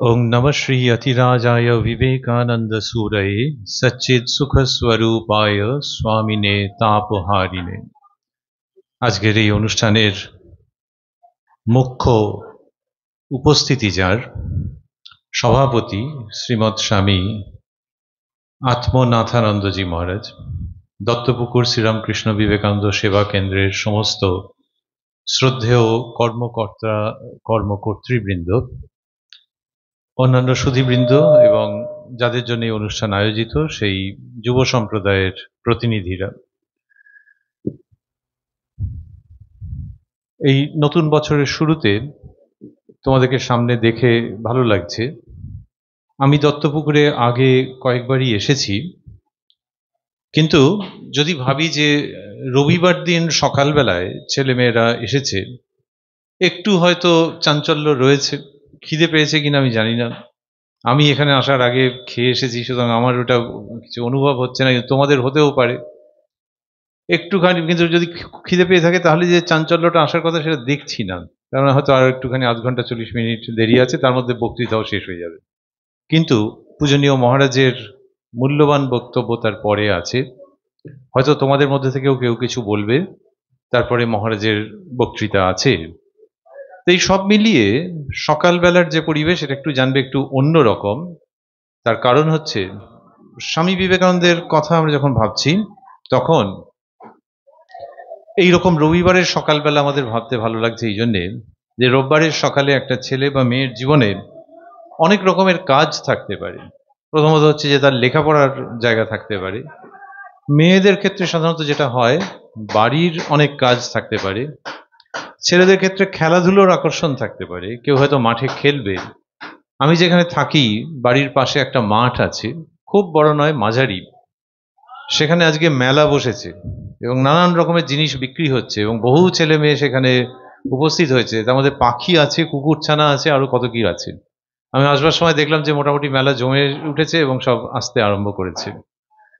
ओं नमः श्री अतिराजाय विवेकानंद सूरये सच्चिद सुख स्वरूपाय स्वामिने तापहारिणे। আজকের এই অনুষ্ঠানের মুখ্য উপস্থিতি যার সভাপতি শ্রীমৎ স্বামী আত্মনাথানন্দজি মহারাজ, দত্তপুকুর শ্রীরামকৃষ্ণ বিবেকানন্দ সেবা কেন্দ্রের সমস্ত শ্রদ্ধেয় কর্মকর্তা কর্মকর্তৃবৃন্দ, অন্যান্য সুধীবৃন্দ এবং যাদের জন্য এই অনুষ্ঠান আয়োজিত সেই যুব সম্প্রদায়ের প্রতিনিধিরা, এই নতুন বছরের শুরুতে তোমাদেরকে সামনে দেখে ভালো লাগছে। আমি দত্তপুকুরে আগে কয়েকবারই এসেছি, কিন্তু যদি ভাবি যে রবিবার দিন সকালবেলায় ছেলেমেয়েরা এসেছে, একটু হয়তো চাঞ্চল্য রয়েছে, খিদে পেয়েছে কিনা আমি জানি না। আমি এখানে আসার আগে খেয়ে এসেছি, সুতরাং আমার ওটা কিছু অনুভব হচ্ছে না, তোমাদের হতেও পারে একটুখানি। কিন্তু যদি খিদে পেয়ে থাকে তাহলে যে চাঞ্চল্যটা আসার কথা সেটা দেখছি না, কারণ হয়তো আর একটুখানি আধ ঘন্টা 40 মিনিট দেরি আছে, তার মধ্যে বক্তৃতাও শেষ হয়ে যাবে। কিন্তু পূজনীয় মহারাজের মূল্যবান বক্তব্য তার পরে আছে, হয়তো তোমাদের মধ্যে থেকেও কেউ কিছু বলবে, তারপরে মহারাজের বক্তৃতা আছে। এই সব মিলিয়ে সকালবেলার যে পরিবেশ এটা একটু জানবে একটু অন্যরকম। তার কারণ হচ্ছে স্বামী বিবেকানন্দের কথা আমরা যখন ভাবছি তখন এইরকম রবিবারের সকালবেলা আমাদের ভাবতে ভালো লাগছে এই জন্যে যে রোববারের সকালে একটা ছেলে বা মেয়ের জীবনে অনেক রকমের কাজ থাকতে পারে। প্রথমত হচ্ছে যে তার লেখাপড়ার জায়গা থাকতে পারে, মেয়েদের ক্ষেত্রে সাধারণত যেটা হয় বাড়ির অনেক কাজ থাকতে পারে, ছেলেদের ক্ষেত্রে খেলাধুলোর আকর্ষণ থাকতে পারে, কেউ হয়তো মাঠে খেলবে। আমি যেখানে থাকি বাড়ির পাশে একটা মাঠ আছে, খুব বড় নয়, মাঝারি। সেখানে আজকে মেলা বসেছে এবং নানান রকমের জিনিস বিক্রি হচ্ছে এবং বহু ছেলে মেয়ে সেখানে উপস্থিত হয়েছে। তার মধ্যে পাখি আছে, কুকুরছানা আছে, আরো কত কি আছে। আমি আসবার সময় দেখলাম যে মোটামুটি মেলা জমে উঠেছে এবং সব আসতে আরম্ভ করেছে।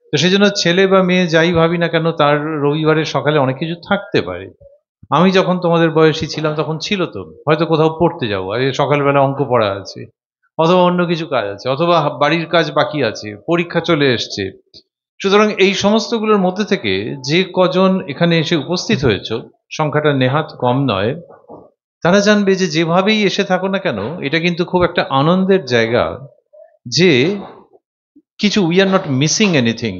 তো সেই জন্য ছেলে বা মেয়ে যাই ভাবি না কেন, তার রবিবারের সকালে অনেক কিছু থাকতে পারে। আমি যখন তোমাদের বয়সী ছিলাম তখন ছিল তো, হয়তো কোথাও পড়তে যাবো, সকালবেলা অঙ্ক পড়া আছে, অথবা অন্য কিছু কাজ আছে, অথবা বাড়ির কাজ বাকি আছে, পরীক্ষা চলে এসছে। সুতরাং এই সমস্তগুলোর মধ্যে থেকে যে কজন এখানে এসে উপস্থিত হয়েছ, সংখ্যাটা নেহাত কম নয়, তারা জানবে যে যেভাবেই এসে থাকো না কেন এটা কিন্তু খুব একটা আনন্দের জায়গা, যে কিছু we are not missing anything,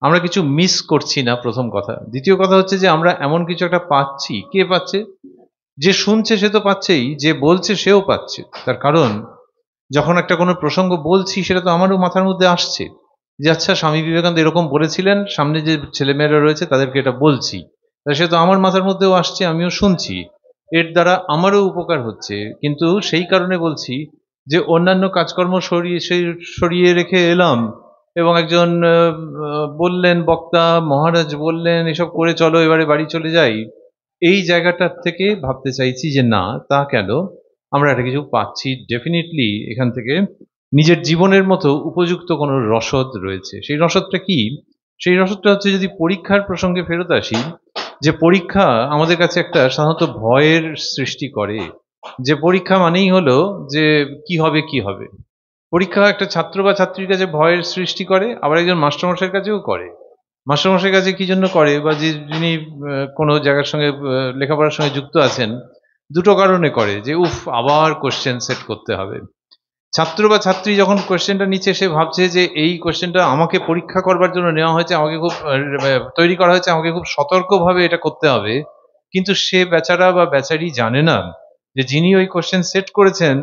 আমরা কিছু মিস করছি না, প্রথম কথা। দ্বিতীয় কথা হচ্ছে যে আমরা এমন কিছু একটা পাচ্ছি। কে পাচ্ছে? যে শুনছে সে তো পাচ্ছেই, যে বলছে সেও পাচ্ছে। তার কারণ যখন একটা কোনো প্রসঙ্গ বলছি সেটা তো আমারও মাথার মধ্যে আসছে যে আচ্ছা স্বামী বিবেকানন্দ এরকম বলেছিলেন, সামনে যে ছেলেমেয়েরা রয়েছে তাদেরকে এটা বলছি, তা সে তো আমার মাথার মধ্যেও আসছে, আমিও শুনছি, এর দ্বারা আমারও উপকার হচ্ছে। কিন্তু সেই কারণে বলছি যে অন্যান্য কাজকর্ম সরিয়ে রেখে এলাম এবং একজন বললেন, বক্তা মহারাজ বললেন এসব করে চলো এবারে বাড়ি চলে যাই, এই জায়গাটার থেকে ভাবতে চাইছি যে না, তা কেন, আমরা একটা কিছু পাচ্ছি ডেফিনেটলি এখান থেকে। নিজের জীবনের মতো উপযুক্ত কোনো রসদ রয়েছে। সেই রসদটা কি? সেই রসদটা হচ্ছে, যদি পরীক্ষার প্রসঙ্গে ফেরত আসি, যে পরীক্ষা আমাদের কাছে একটা সাধারণত ভয়ের সৃষ্টি করে। যে পরীক্ষা মানেই হলো যে কি হবে কি হবে। পরীক্ষা একটা ছাত্র বা ছাত্রীর কাছে ভয়ের সৃষ্টি করে, আবার একজন মাস্টারমশাইয়ের কাছেও করে। মাস্টারমশাইয়ের কাছে কি জন্য করে, বা যিনি কোনো জায়গার সঙ্গে লেখাপড়ার সঙ্গে যুক্ত আছেন, দুটো কারণে করে, যে উফ আবার কোশ্চেন সেট করতে হবে। ছাত্র বা ছাত্রী যখন কোশ্চেনটা নিচ্ছে, সে ভাবছে যে এই কোশ্চেনটা আমাকে পরীক্ষা করবার জন্য নেওয়া হয়েছে, আমাকে খুব তৈরি করা হয়েছে, আমাকে খুব সতর্কভাবে এটা করতে হবে। কিন্তু সে বেচারা বা বেচারি জানে না যে যিনি ওই কোশ্চেন সেট করেছেন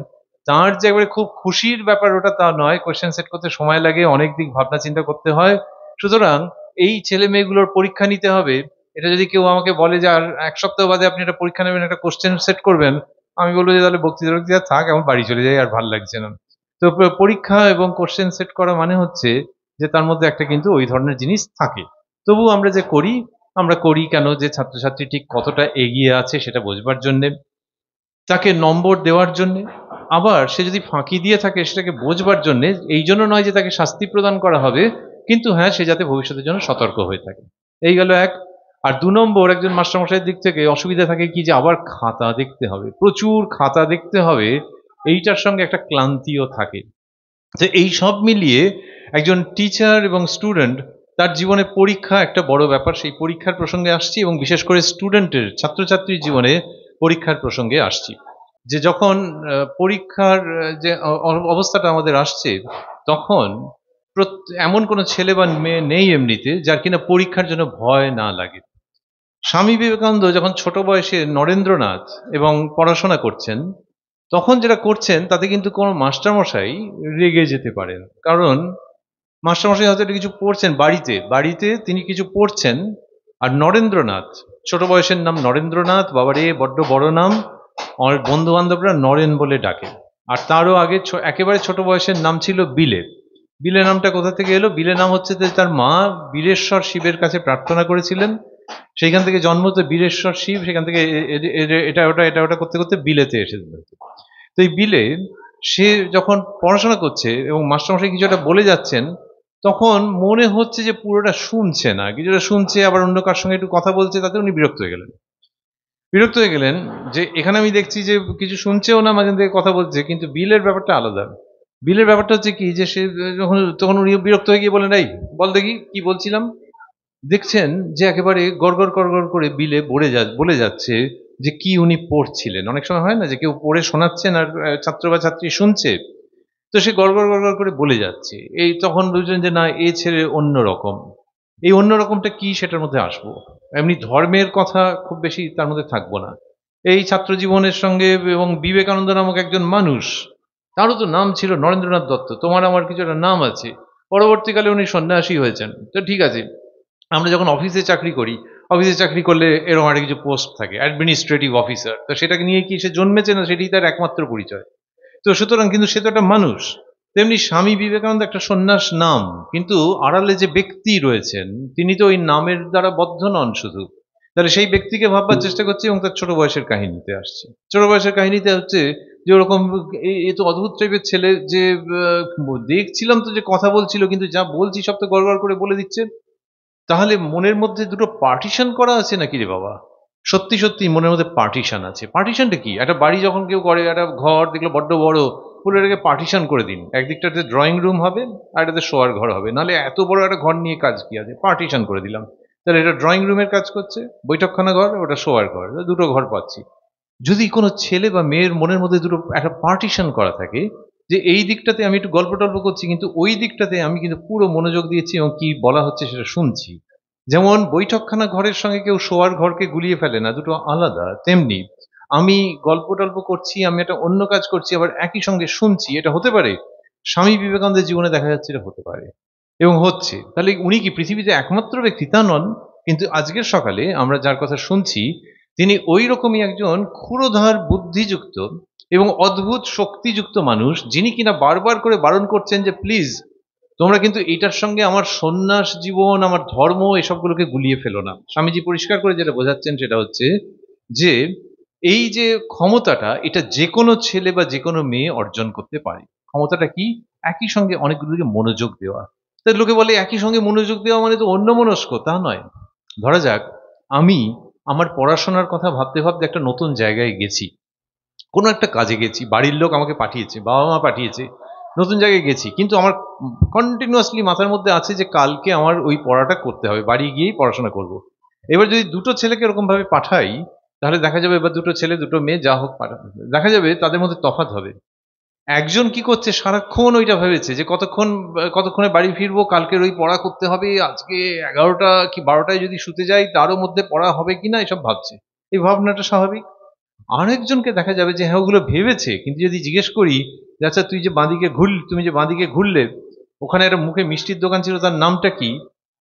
তার যে একবারে খুব খুশির ব্যাপার ওটা তা নয়। কোশ্চেন সেট করতে সময় লাগে, অনেক দিক ভাবনা চিন্তা করতে হয়। সুতরাং এই ছেলে মেয়েগুলোর পরীক্ষা নিতে হবে, এটা যদি কেউ আমাকে বলে যে আর এক সপ্তাহ বাদে আপনি একটা পরীক্ষা নেবেন, একটা কোশ্চেন সেট করবেন, আমি বলবো যে তাহলে বক্তৃতা থাক, এখন বাড়ি চলে যাই, আর ভালো লাগছে না। তো পরীক্ষা এবং কোশ্চেন সেট করা মানে হচ্ছে যে তার মধ্যে একটা কিন্তু ওই ধরনের জিনিস থাকে। তবু আমরা যে করি, আমরা করি কেন? যে ছাত্রছাত্রী ঠিক কতটা এগিয়ে আছে সেটা বোঝবার জন্যে, তাকে নম্বর দেওয়ার জন্যে, আবার সে যদি ফাঁকি দিয়ে থাকে সেটাকে বোঝবার জন্যে। এই জন্য নয় যে তাকে শাস্তি প্রদান করা হবে, কিন্তু হ্যাঁ, সে যাতে ভবিষ্যতের জন্য সতর্ক হয়ে থাকে। এই গেল এক। আর দু নম্বর, একজন মাস্টারমশাইয়ের দিক থেকে অসুবিধা থাকে কি, যে আবার খাতা দেখতে হবে, প্রচুর খাতা দেখতে হবে, এইটার সঙ্গে একটা ক্লান্তিও থাকে। তো এই সব মিলিয়ে একজন টিচার এবং স্টুডেন্ট তার জীবনে পরীক্ষা একটা বড় ব্যাপার। সেই পরীক্ষার প্রসঙ্গে আসছি এবং বিশেষ করে স্টুডেন্টের ছাত্রছাত্রীর জীবনে পরীক্ষার প্রসঙ্গে আসছি। যে যখন পরীক্ষার যে অবস্থাটা আমাদের আসছে, তখন এমন কোনো ছেলে বা মেয়ে নেই এমনিতে যার কিনা পরীক্ষার জন্য ভয় না লাগে। স্বামী বিবেকানন্দ যখন ছোট বয়সে নরেন্দ্রনাথ এবং পড়াশোনা করছেন, তখন যেটা করছেন তাতে কিন্তু কোনো মাস্টারমশাই রেগে যেতে পারেন। কারণ মাস্টারমশাই হয়তো একটা কিছু পড়ছেন বাড়িতে বাড়িতে তিনি কিছু পড়ছেন, আর নরেন্দ্রনাথ, ছোট বয়সের নাম নরেন্দ্রনাথ, বাবারে বড্ড বড় নাম, আমার বন্ধু বান্ধবরা নরেন বলে ডাকে। আর তারও আগে একেবারে ছোট বয়সের নাম ছিল বিলে। বিলে নামটা কোথা থেকে এলো? বিলে নাম হচ্ছে যে তার মা বীরেশ্বর শিবের কাছে প্রার্থনা করেছিলেন, সেইখান থেকে জন্ম তো বীরেশ্বর শিব, সেখান থেকে এটা ওটা করতে করতে বিলেতে এসেছিল। তো এই বিলে সে যখন পড়াশোনা করছে এবং মাস্টারমশাই কিছু একটা বলে যাচ্ছেন, তখন মনে হচ্ছে যে পুরোটা শুনছে না, কিছুটা শুনছে আবার অন্য কার সঙ্গে একটু কথা বলছে, তাতে উনি বিরক্ত হয়ে গেলেন যে এখানে আমি দেখছি যে কিছু শুনছেও না, মাঝে থেকে কথা বলছে, কিন্তু বিলের ব্যাপারটা আলাদা। বিলের ব্যাপারটা হচ্ছে কি যে সে তখন উনি বিরক্ত হয়ে গিয়ে বলেন, এই বল দেখি কি বলছিলাম। দেখছেন যে একেবারে গড়গড় করে বিলে বলে যাচ্ছে যে কি উনি পড়ছিলেন। অনেক সময় হয় না যে কেউ পড়ে শোনাচ্ছেন আর ছাত্র বা ছাত্রী শুনছে, তো সে গড়গড় করে বলে যাচ্ছে। এই তখন বুঝলেন যে না, এ ছেলে অন্যরকম। এই অন্যরকমটা কি সেটার মধ্যে আসবো। এমনি ধর্মের কথা খুব বেশি তার মধ্যে থাকবো না। এই ছাত্র জীবনের সঙ্গে এবং বিবেকানন্দ নামক একজন মানুষ, তারও তো নাম ছিল নরেন্দ্রনাথ দত্ত, তোমার আমার কিছু একটা নাম আছে। পরবর্তীকালে উনি সন্ন্যাসী হয়েছেন, তো ঠিক আছে। আমরা যখন অফিসে চাকরি করি, অফিসে চাকরি করলে এরকম একটা কিছু পোস্ট থাকে, অ্যাডমিনিস্ট্রেটিভ অফিসার, তো সেটাকে নিয়ে কি সে জন্মেছে না, সেটাই তার একমাত্র পরিচয়। তো সুতরাং কিন্তু সে তো একটা মানুষ। তেমনি স্বামী বিবেকানন্দ একটা সন্ন্যাস নাম, কিন্তু আড়ালে যে ব্যক্তি রয়েছেন তিনি তো ওই নামের দ্বারা বদ্ধ নন শুধু। তাহলে সেই ব্যক্তিকে ভাববার চেষ্টা করছি এবং তার ছোট বয়সের কাহিনীতে আসছে। ছোট বয়সের কাহিনীতে হচ্ছে যে ওরকম এ তো অদ্ভুত টাইপের ছেলে যে দেখছিলাম তো যে কথা বলছিল, কিন্তু যা বলছি সব তো গড়গড় করে বলে দিচ্ছে। তাহলে মনের মধ্যে দুটো পার্টিশন করা আছে নাকি রে বাবা? সত্যি সত্যি মনের মধ্যে পার্টিশন আছে। পার্টিশনটা কি? একটা বাড়ি যখন কেউ করে, একটা ঘর দেখলো বড্ড বড়, বলে এটাকে পার্টিশন করে দিন। একদিকটাতে ড্রয়িং রুম হবে আর এটাতে শোয়ার ঘর হবে, নাহলে এত বড় একটা ঘর নিয়ে কাজ কি আছে? পার্টিশন করে দিলাম। তাহলে এটা ড্রয়িং রুমের কাজ করছে, বৈঠকখানা ঘর, ওটা শোয়ার ঘর, দুটো ঘর পাচ্ছি। যদি কোনো ছেলে বা মেয়ের মনের মধ্যে দুটো একটা পার্টিশন করা থাকে, যে এই দিকটাতে আমি একটু গল্প টল্প করছি, কিন্তু ওই দিকটাতে আমি কিন্তু পুরো মনোযোগ দিয়েছি এবং কি বলা হচ্ছে সেটা শুনছি। যেমন বৈঠকখানা ঘরের সঙ্গে কেউ শোয়ার ঘরকে গুলিয়ে ফেলে না, দুটো আলাদা, তেমনি আমি গল্প টল্প করছি, আমি একটা অন্য কাজ করছি, আবার একই সঙ্গে শুনছি, এটা হতে পারে। স্বামী বিবেকানন্দের জীবনে দেখা যাচ্ছে এটা হতে পারে এবং হচ্ছে। তাহলে উনি কি পৃথিবীতে একমাত্র ব্যক্তি? তা নন। কিন্তু আজকের সকালে আমরা যার কথা শুনছি, তিনি ওই রকমই একজন ক্ষুরধার বুদ্ধিযুক্ত এবং অদ্ভুত শক্তিযুক্ত মানুষ, যিনি কিনা বারবার করে বারণ করছেন যে প্লিজ তোমরা কিন্তু এটার সঙ্গে আমার সন্ন্যাস জীবন, আমার ধর্ম, এসবগুলোকে গুলিয়ে ফেলো না। স্বামীজি পরিষ্কার করে যেটা বোঝাচ্ছেন সেটা হচ্ছে যে এই যে ক্ষমতাটা, এটা যে কোনো ছেলে বা যে কোনো মেয়ে অর্জন করতে পারে। ক্ষমতাটা কি? একই সঙ্গে অনেকগুলো দিকে মনোযোগ দেওয়া। তাই লোকে বলে একই সঙ্গে মনোযোগ দেওয়া মানে তো অন্যমনস্ক। তা নয়। ধরা যাক আমি আমার পড়াশোনার কথা ভাবতে ভাবতে একটা নতুন জায়গায় গেছি, কোনো একটা কাজে গেছি, বাড়ির লোক আমাকে পাঠিয়েছে, বাবা মা পাঠিয়েছে, নতুন জায়গায় গেছি, কিন্তু আমার কন্টিনিউয়াসলি মাথার মধ্যে আছে যে কালকে আমার ওই পড়াটা করতে হবে, বাড়ি গিয়েই পড়াশোনা করব। এবার যদি দুটো ছেলেকে এরকম ভাবে পাঠাই, তাহলে দেখা যাবে, এবার দুটো ছেলে দুটো মেয়ে যা হোক পাঠাবে, দেখা যাবে তাদের মধ্যে তফাৎ হবে। একজন কি করছে, সারাক্ষণ ওইটা ভেবেছে যে কতক্ষণে বাড়ি ফিরবো, কালকের ওই পড়া করতে হবে, আজকে 11টা কি 12টায় যদি শুতে যাই তারও মধ্যে পড়া হবে কিনা এসব ভাবছে। এই ভাবনাটা স্বাভাবিক। আরেকজনকে দেখা যাবে যে হ্যাঁ ওগুলো ভেবেছে, কিন্তু যদি জিজ্ঞেস করি যে আচ্ছা তুমি যে বাঁদিকে ঘুরলে, ওখানে একটা মুখে মিষ্টির দোকান ছিল, তার নামটা কি?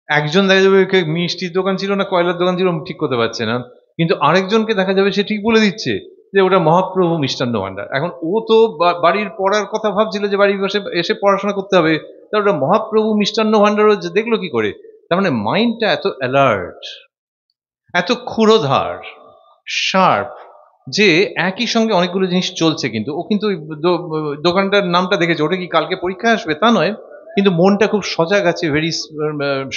একজন দেখা যাবে মিষ্টির দোকান ছিল না কয়লার দোকান ছিল ঠিক করতে পারছে না, কিন্তু আরেকজনকে দেখা যাবে সে ঠিক বলে দিচ্ছে যে ওটা মহাপ্রভু মিষ্টান্ন ভান্ডার। এখন ও তো বাড়ির পড়ার কথা ভাবছিল যে বাড়ি বসে এসে পড়াশোনা করতে হবে, তার ওটা মহাপ্রভু মিষ্টান্ন ভান্ডার দেখলো কি করে? তার মানে মাইন্ডটা এত অ্যালার্ট, এত ক্ষুরোধার, শার্প, যে একই সঙ্গে অনেকগুলো জিনিস চলছে, কিন্তু ও কিন্তু ওই দোকানটার নামটা দেখেছে, ওটা কি কালকে পরীক্ষা আসবে তা নয়, কিন্তু মনটা খুব সজাগ আছে, very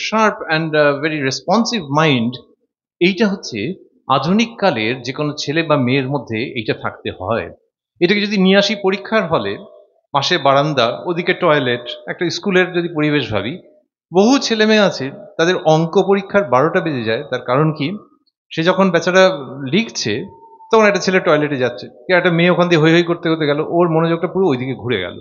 sharp and very responsive mind. এইটা হচ্ছে আধুনিক কালের যে কোনো ছেলে বা মেয়ের মধ্যে এইটা থাকতে হয়। এটাকে যদি নিয়ে আসি পরীক্ষার হলে, পাশে বারান্দা, ওদিকে টয়লেট, একটা স্কুলের যদি পরিবেশ ভাবি, বহু ছেলে মেয়ে আছে তাদের অঙ্ক পরীক্ষার 12টা বেজে যায়। তার কারণ কি, সে যখন বেচারা লিখছে তখন একটা ছেলে টয়লেটে যাচ্ছে, কি একটা মেয়ে ওখান দিয়ে হৈ হৈ করতে করতে গেল, ওর মনোযোগটা পুরো ওইদিকে ঘুরে গেল।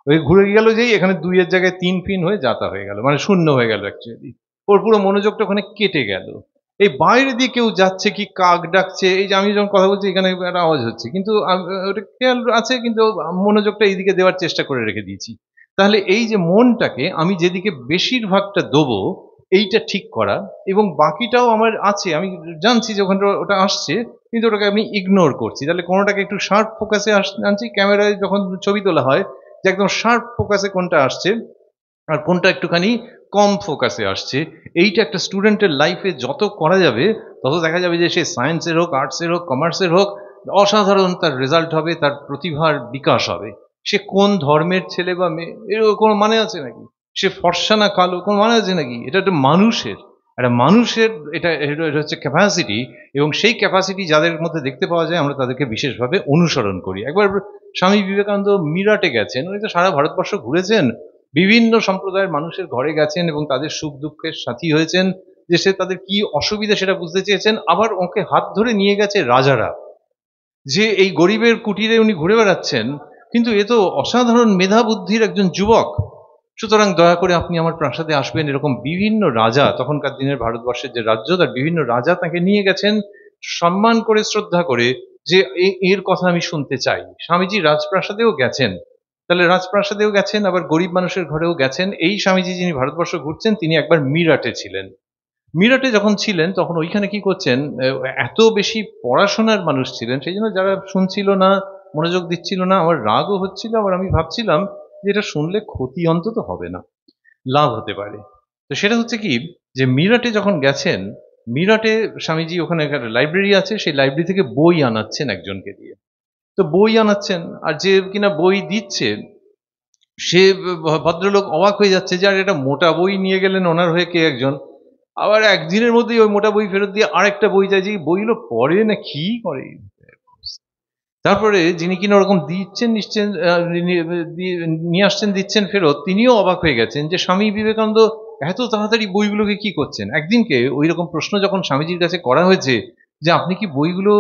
ওই ঘুরে গেল যেই এখানে 2 এর জায়গায় 3 ফিন হয়ে যাতা হয়ে গেল, মানে শূন্য হয়ে গেল অ্যাকচুয়ালি। ওর পুরো মনোযোগটা ওখানে কেটে গেল। এই বাইরে দিয়ে কেউ যাচ্ছে কি কাক ডাকছে, এই যে আমি যখন কথা বলছি এখানে একটা আওয়াজ হচ্ছে, কিন্তু ওটা খেয়াল আছে, কিন্তু মনোযোগটা এইদিকে দেওয়ার চেষ্টা করে রেখে দিয়েছি। তাহলে এই যে মনটাকে আমি যেদিকে বেশিরভাগটা দেবো, এইটা ঠিক করা, এবং বাকিটাও আমার আছে, আমি জানছি যে ওখানে ওটা আসছে, কিন্তু ওটাকে আমি ইগনোর করছি। তাহলে কোনোটাকে একটু শার্প ফোকাসে আনছি, ক্যামেরায় যখন ছবি তোলা হয় যে একদম শার্প ফোকাসে কোনটা আসছে আর কোনটা একটুখানি কম ফোকাসে আসছে। এইটা একটা স্টুডেন্টের লাইফে যত করা যাবে তত দেখা যাবে যে সে সায়েন্সের হোক, আর্টসের হোক, কমার্সের হোক, অসাধারণ তার রেজাল্ট হবে, তার প্রতিভার বিকাশ হবে। সে কোন ধর্মের ছেলে বা মেয়ে এর কোনো মানে আছে নাকি, সে ফর্সা না কালো কোনো মানে আছে নাকি, এটা একটা মানুষের, এটা হচ্ছে ক্যাপাসিটি। এবং সেই ক্যাপাসিটি যাদের মধ্যে দেখতে পাওয়া যায় আমরা তাদেরকে বিশেষভাবে অনুসরণ করি। একবার স্বামী বিবেকানন্দ মিরাটে গেছেন, উনি তো সারা ভারতবর্ষ ঘুরেছেন, বিভিন্ন সম্প্রদায়ের মানুষের ঘরে গেছেন এবং তাদের সুখ দুঃখের সাথী হয়েছেন, যে সে তাদের কি অসুবিধা সেটা বুঝতে চেয়েছেন। আবার ওকে হাত ধরে নিয়ে গেছে রাজারা, যে এই গরিবের কুটিরে উনি ঘুরে বেড়াচ্ছেন, কিন্তু এ তো অসাধারণ মেধা বুদ্ধির একজন যুবক, সুতরাং দয়া করে আপনি আমার প্রাসাদে আসবেন। এরকম বিভিন্ন রাজা, তখনকার দিনের ভারতবর্ষের যে রাজ্য, তার বিভিন্ন রাজা তাকে নিয়ে গেছেন সম্মান করে, শ্রদ্ধা করে, যে এর কথা আমি শুনতে চাই। স্বামীজি রাজপ্রাসাদেও গেছেন, তাহলে রাজপ্রাসাদেও গেছেন, আবার গরিব মানুষের ঘরেও গেছেন। এই স্বামীজি যিনি ভারতবর্ষ ঘুরছেন, তিনি একবার মিরাটে ছিলেন। মিরাটে যখন ছিলেন তখন ওইখানে কি করছেন, এত বেশি পড়াশোনার মানুষ ছিলেন, সেই জন্য যারা শুনছিল না, মনোযোগ দিচ্ছিল না, আমার রাগও হচ্ছিল, আবার আমি ভাবছিলাম যে এটা শুনলে ক্ষতি অন্তত হবে না, লাভ হতে পারে। তো সেটা হচ্ছে কি, যে মিরাটে যখন গেছেন, মিরাটে স্বামীজি ওখানে একটা লাইব্রেরি আছে, সেই লাইব্রেরি থেকে বই আনাচ্ছেন একজনকে দিয়ে। তো বই আনাচ্ছেন, আর যে কিনা বই দিচ্ছে সে ভদ্রলোক অবাক হয়ে যাচ্ছে যে আর এটা মোটা বই নিয়ে গেলেন ওনার হয়ে কে একজন, আবার একদিনের মধ্যেই ওই মোটা বই ফেরত দিয়ে আরেকটা বই চাই, যে বইগুলো পড়ে না কি করে। তারপরে যিনি কিনা ওরকম দিচ্ছেন নিশ্চেন নিয়ে আসছেন, দিচ্ছেন ফেরত, তিনিও অবাক হয়ে গেছেন যে স্বামী বিবেকানন্দ এত তাড়াতাড়ি বইগুলোকে কি করছেন। একদিনকে ওই রকম প্রশ্ন যখন স্বামীজির কাছে করা হয়েছে যে আপনি কি বইগুলো,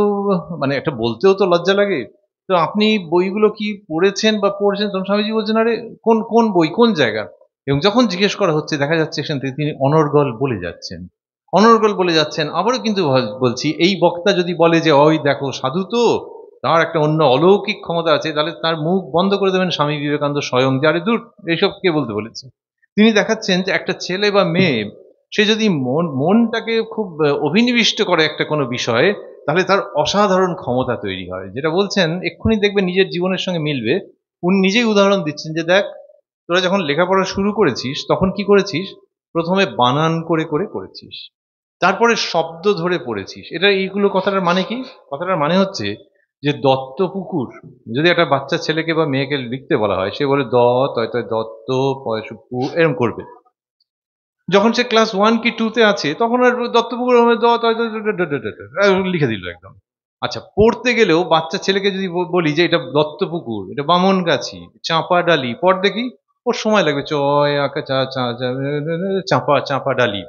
মানে একটা বলতেও তো লজ্জা লাগে, তো আপনি বইগুলো কি পড়েছেন বা পড়ছেন, তখন স্বামীজি বলছেন আরে কোন কোন বই, কোন জায়গা। এবং যখন জিজ্ঞেস করা হচ্ছে দেখা যাচ্ছে সেখান থেকে তিনি অনর্গল বলে যাচ্ছেন, অনর্গল বলে যাচ্ছেন। আবারও কিন্তু বলছি, এই বক্তা যদি বলে যে ওই দেখো সাধু তো, তার একটা অন্য অলৌকিক ক্ষমতা আছে, তাহলে তার মুখ বন্ধ করে দেবেন স্বামী বিবেকানন্দ স্বয়ং, যে আরে দূর, এইসব কে বলতে বলেছে। তিনি দেখাচ্ছেন যে একটা ছেলে বা মেয়ে, সে যদি মনটাকে খুব অভিনিবিষ্ট করে একটা কোনো বিষয়ে, তাহলে তার অসাধারণ ক্ষমতা তৈরি হয়। যেটা বলছেন এক্ষুনি দেখবেন নিজের জীবনের সঙ্গে মিলবে। উনি নিজেই উদাহরণ দিচ্ছেন যে দেখ, তোরা যখন লেখাপড়া শুরু করেছিস তখন কি করেছিস, প্রথমে বানান করে করে করেছিস, তারপরে শব্দ ধরে পড়েছিস। এটা এইগুলো কথাটার মানে কি, কথাটার মানে হচ্ছে যে দত্তপুকুর, যদি একটা বাচ্চা ছেলেকে বা মেয়েকে লিখতে বলা হয়, সে বলে দ, তয় তয় দত্ত, পয়সু পু, এরম করবে। যখন সে ক্লাস 1 কি 2 তে আছে তখন আর দত্তপুকুর দ, তয় তয় লিখে দিল একদম। আচ্ছা, পড়তে গেলেও বাচ্চা ছেলেকে যদি বলি যে এটা দত্তপুকুর, এটা বামনগাছি, চাঁপাডালি, পড় দেখি, ওর সময় লাগবে, চয় আঁকা চা চা চাঁপা চাঁপা ডালি।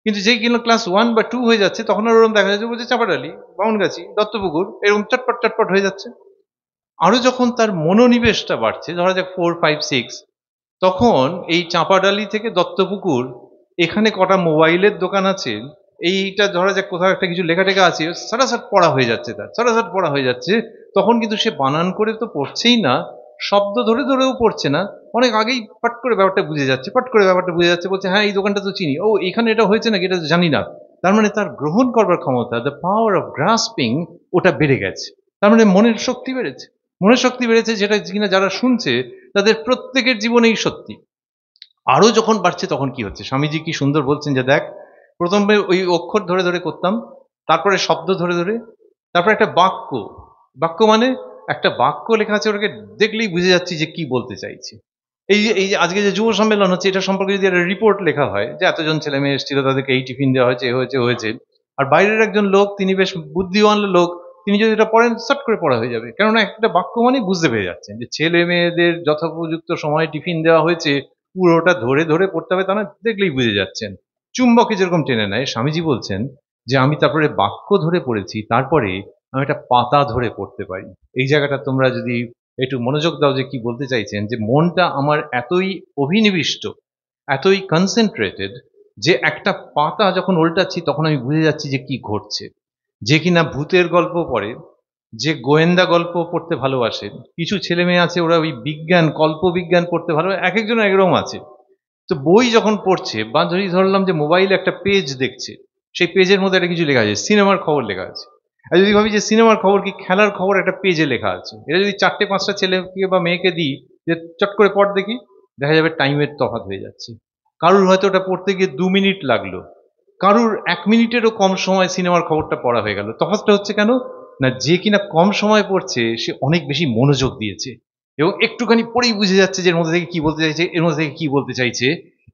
কিন্তু যেই কিনা ক্লাস 1 বা 2 হয়ে যাচ্ছে তখন আর ওরকম দেখা যাচ্ছে, বলছে চাঁপাডালি, বামনগাছি, দত্তপুকুর, এরকম চটপট চটপট হয়ে যাচ্ছে। আরো যখন তার মনোনিবেশটা বাড়ছে, ধরা যাক 4, 5, 6, তখন এই চাঁপাডালি থেকে দত্তপুকুর, এখানে কটা মোবাইলের দোকান আছে, এইটা ধরা যাক কোথাও একটা কিছু লেখা টেখা আছে, সারাসাট পড়া হয়ে যাচ্ছে, তার সারাসাট পড়া হয়ে যাচ্ছে। তখন কিন্তু সে বানান করে তো পড়ছেই না, শব্দ ধরে ধরেও পড়ছে না, অনেক আগেই পাট করে ব্যাপারটা বুঝে যাচ্ছে, পাট করে ব্যাপারটা বুঝে যাচ্ছে, বলছে হ্যাঁ এই দোকানটা তো চিনি, ও এখানে এটা হয়েছে নাকি, এটা তো জানি না। তার মানে তার গ্রহণ করবার ক্ষমতা, দ্য পাওয়ার অফ গ্রাসপিং, ওটা বেড়ে গেছে। তার মানে মনের শক্তি বেড়েছে, মনের শক্তি বেড়েছে, যেটা কিনা যারা শুনছে তাদের প্রত্যেকের জীবনেই সত্যি। আরো যখন বাড়ছে তখন কি হচ্ছে, স্বামীজি কি সুন্দর বলছেন যে দেখ, প্রথমে ওই অক্ষর ধরে ধরে করতাম, তারপরে শব্দ ধরে ধরে, তারপরে একটা বাক্য, বাক্য মানে একটা বাক্য লেখা আছে, ওটাকে দেখলেই বুঝে যাচ্ছি যে কি বলতে চাইছি। এই যে আজকে যে যুব সম্মেলন হচ্ছে, এটা সম্পর্কে যদি একটা রিপোর্ট লেখা হয় যে এতজন ছেলে মেয়ে এসেছিল, তাদেরকে এই টিফিন দেওয়া হয়েছে, এ হয়েছে, হয়েছে, আর বাইরের একজন লোক, তিনি বেশ বুদ্ধিমান লোক, তিনি যদি এটা পড়েন চট করে পড়া হয়ে যাবে, কেননা একটা বাক্য মানে বুঝতে পেরে যাচ্ছেন যে ছেলে মেয়েদের যথোপযুক্ত সময়ে টিফিন দেওয়া হয়েছে, পুরোটা ধরে ধরে পড়তে হবে তা না, দেখলেই বুঝে যাচ্ছেন। চুম্বকে যেরকম টেনে নেয়, স্বামীজি বলছেন যে আমি তারপরে বাক্য ধরে পড়েছি, তারপরে আমি একটা পাতা ধরে পড়তে পারি। এই জায়গাটা তোমরা যদি একটু মনোযোগ দাও যে কি বলতে চাইছেন, যে মনটা আমার এতই অভিনিবিষ্ট, এতই কনসেন্ট্রেটেড, যে একটা পাতা যখন উল্টাচ্ছি তখন আমি বুঝে যাচ্ছি যে কি ঘটছে। যে কিনা ভূতের গল্প পড়ে, যে গোয়েন্দা গল্প পড়তে ভালোবাসে, কিছু ছেলে মেয়ে আছে ওরা ওই বিজ্ঞান, কল্পবিজ্ঞান পড়তে ভালোবাসে, এক একজন একরকম আছে। তো বই যখন পড়ছে বা যদি ধরলাম যে মোবাইলে একটা পেজ দেখছে, সেই পেজের মধ্যে একটা কিছু লেখা আছে, সিনেমার খবর লেখা আছে। আর যদি ভাবি যে সিনেমার খবর কি খেলার খবর একটা পেজে লেখা আছে, এটা যদি 4-5টা ছেলেকে বা মেয়েকে দিই যে চট করে পড় দেখি, দেখা যাবে টাইমের তফাৎ হয়ে যাচ্ছে। কারুর হয়তো ওটা পড়তে গিয়ে 2 মিনিট লাগলো, কারুর 1 মিনিটেরও কম সময় সিনেমার খবরটা পড়া হয়ে গেল। তফাৎটা হচ্ছে কেন? না, যে কিনা কম সময় পড়ছে সে অনেক বেশি মনোযোগ দিয়েছে এবং একটুখানি পড়েই বুঝে যাচ্ছে যে এর মধ্যে থেকে কি বলতে চাইছে, এর মধ্যে থেকে কি বলতে চাইছে।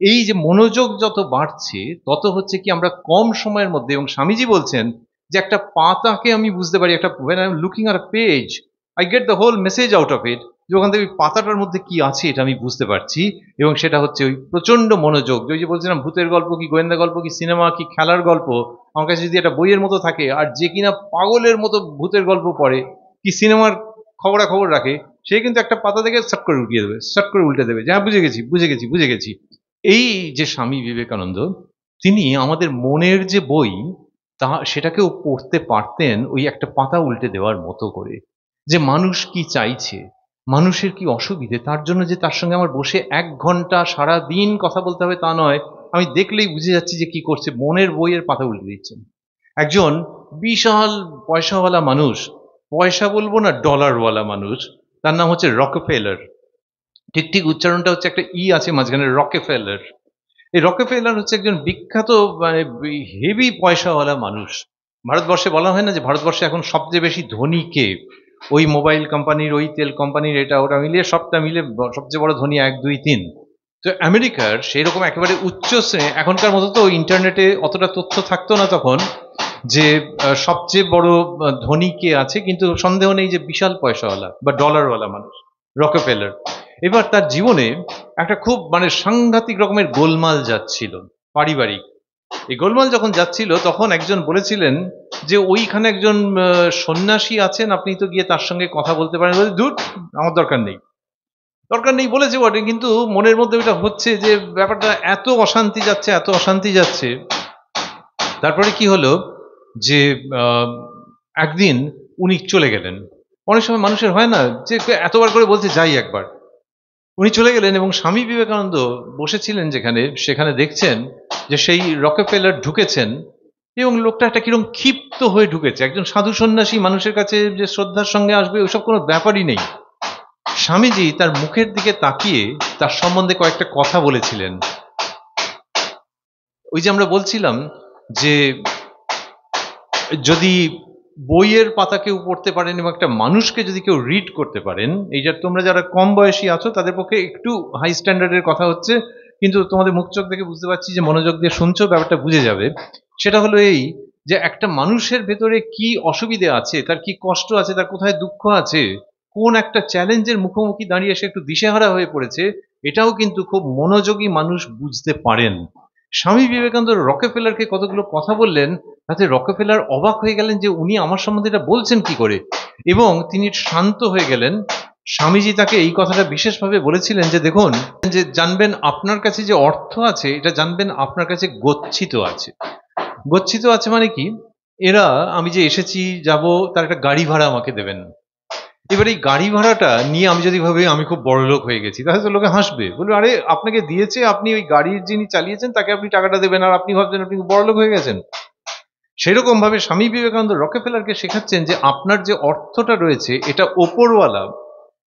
এই যে মনোযোগ যত বাড়ছে তত হচ্ছে কি আমরা কম সময়ের মধ্যে, এবং স্বামীজি বলছেন যে একটা পাতাকে আমি বুঝতে পারি, একটা when I'm looking at a page I get the whole message out of it, যে ওখান থেকে ওই পাতাটার মধ্যে কি আছে এটা আমি বুঝতে পারছি, এবং সেটা হচ্ছে ওই প্রচন্ড মনোযোগ। ওই যে বলছিলাম ভূতের গল্প কি গোয়েন্দা গল্প কি সিনেমা কি খেলার গল্প, আমার কাছে যদি একটা বইয়ের মতো থাকে, আর যে কিনা পাগলের মতো ভূতের গল্প পড়ে কি সিনেমার খবরাখবর রাখে, সে কিন্তু একটা পাতা থেকে শট করে উঠিয়ে দেবে, শট করে উল্টে দেবে, যা বুঝে গেছি বুঝে গেছি বুঝে গেছি। এই যে স্বামী বিবেকানন্দ, তিনি আমাদের মনের যে বই তা সেটাকেও পড়তে পারতেন ওই একটা পাতা উল্টে দেওয়ার মতো করে। যে মানুষ কি চাইছে, মানুষের কি অসুবিধে, তার জন্য যে তার সঙ্গে আমার বসে 1 ঘন্টা সারা দিন কথা বলতে হবে তা নয়, আমি দেখলেই বুঝে যাচ্ছি যে কি করছে, মনের বইয়ের পাতা উল্টে দিচ্ছেন। একজন বিশাল পয়সাওয়ালা মানুষ, পয়সা বলবো না ডলারওয়ালা মানুষ, তার নাম হচ্ছে রকফেলার। ঠিক ঠিক উচ্চারণটা হচ্ছে একটা ই আছে মাঝখানে, রকফেলার। এই রকফেলার হচ্ছে একজন বিখ্যাত মানে হেভি পয়সাওয়ালা মানুষ। ভারতবর্ষে বলা হয় না যে ভারতবর্ষে এখন সবচেয়ে বেশি ধনী কে, ওই মোবাইল কোম্পানির, ওই তেল কোম্পানির, এটা ওটা মিলিয়ে সবটা মিলে সবচেয়ে বড় ধনী 1, 2, 3। তো আমেরিকার সেই রকম একেবারে উচ্চ শ্রেণী, এখনকার মতো তো ইন্টারনেটে অতটা তথ্য থাকতো না তখন, যে সবচেয়ে বড় ধনী কে আছে, কিন্তু সন্দেহ নেই যে বিশাল পয়সাওয়ালা বা ডলারওয়ালা মানুষ রকফেলার। এবার তার জীবনে একটা খুব মানে সাংঘাতিক রকমের গোলমাল যাচ্ছিল পারিবারিক। এই গোলমাল যখন যাচ্ছিল তখন একজন বলেছিলেন যে ওইখানে একজন সন্ন্যাসী আছেন, আপনি তো গিয়ে তার সঙ্গে কথা বলতে পারেন। বলে ধুর, আমার দরকার নেই, দরকার নেই বলেছে বটে, কিন্তু মনের মধ্যে ওইটা হচ্ছে যে ব্যাপারটা এত অশান্তি যাচ্ছে, এত অশান্তি যাচ্ছে। তারপরে কি হলো যে একদিন উনি চলে গেলেন। অনেক সময় মানুষের হয় না যে এতবার করে বলছে যাই একবার, উনি চলে গেলেন এবং স্বামী বিবেকানন্দ বসেছিলেন যেখানে, সেখানে দেখছেন যে সেই রকফেলার ঢুকেছেন এবং লোকটা একটা কিরকম ক্ষিপ্ত হয়ে ঢুকেছে। একজন সাধু সন্ন্যাসী মানুষের কাছে যে শ্রদ্ধার সঙ্গে আসবে ওসব কোনো ব্যাপারই নেই। স্বামীজি তার মুখের দিকে তাকিয়ে তার সম্বন্ধে কয়েকটা কথা বলেছিলেন। ওই যে আমরা বলছিলাম যে যদি বইয়ের পাতা কেউ পড়তে পারেন এবং একটা মানুষকে যদি কেউ রিড করতে পারেন, এই যে তোমরা যারা কম বয়সী আছো তাদের পক্ষে একটু হাই স্ট্যান্ডার্ডের কথা হচ্ছে, কিন্তু তোমাদের মুখ চোখ দেখে বুঝতে পারছি যে মনোযোগ দিয়ে শুনছো, ব্যাপারটা বুঝে যাবে। সেটা হলো এই যে একটা মানুষের ভেতরে কি অসুবিধে আছে, তার কি কষ্ট আছে, তার কোথায় দুঃখ আছে, কোন একটা চ্যালেঞ্জের মুখোমুখি দাঁড়িয়ে সে একটু দিশেহারা হয়ে পড়েছে, এটাও কিন্তু খুব মনোযোগী মানুষ বুঝতে পারেন। স্বামী বিবেকানন্দ রকফেলারকে কতগুলো কথা বললেন, তাতে রকফেলার অবাক হয়ে গেলেন যে উনি আমার সম্বন্ধে এটা বলছেন কি করে, এবং তিনি শান্ত হয়ে গেলেন। স্বামীজি তাকে এই কথাটা বিশেষভাবে বলেছিলেন যে দেখুন, যে জানবেন আপনার কাছে যে অর্থ আছে, এটা জানবেন আপনার কাছে গচ্ছিত আছে। গচ্ছিত আছে মানে কি, এরা আমি যে এসেছি যাব, তার একটা গাড়ি ভাড়া আমাকে দেবেন। এবার এই গাড়ি ভাড়াটা নিয়ে আমি যদি ভাবি আমি খুব বড়লোক হয়ে গেছি, তাহলে তো লোকে হাসবে, বলবে আরে আপনাকে দিয়েছে, আপনি ওই গাড়ির যিনি চালিয়েছেন তাকে আপনি টাকাটা দেবেন, আর আপনি ভাবছেন আপনি বড়লোক হয়ে গেছেন। সেরকম ভাবে স্বামী বিবেকানন্দ রকফেলারকে শেখাচ্ছেন যে আপনার যে অর্থটা রয়েছে এটা ওপরওয়ালা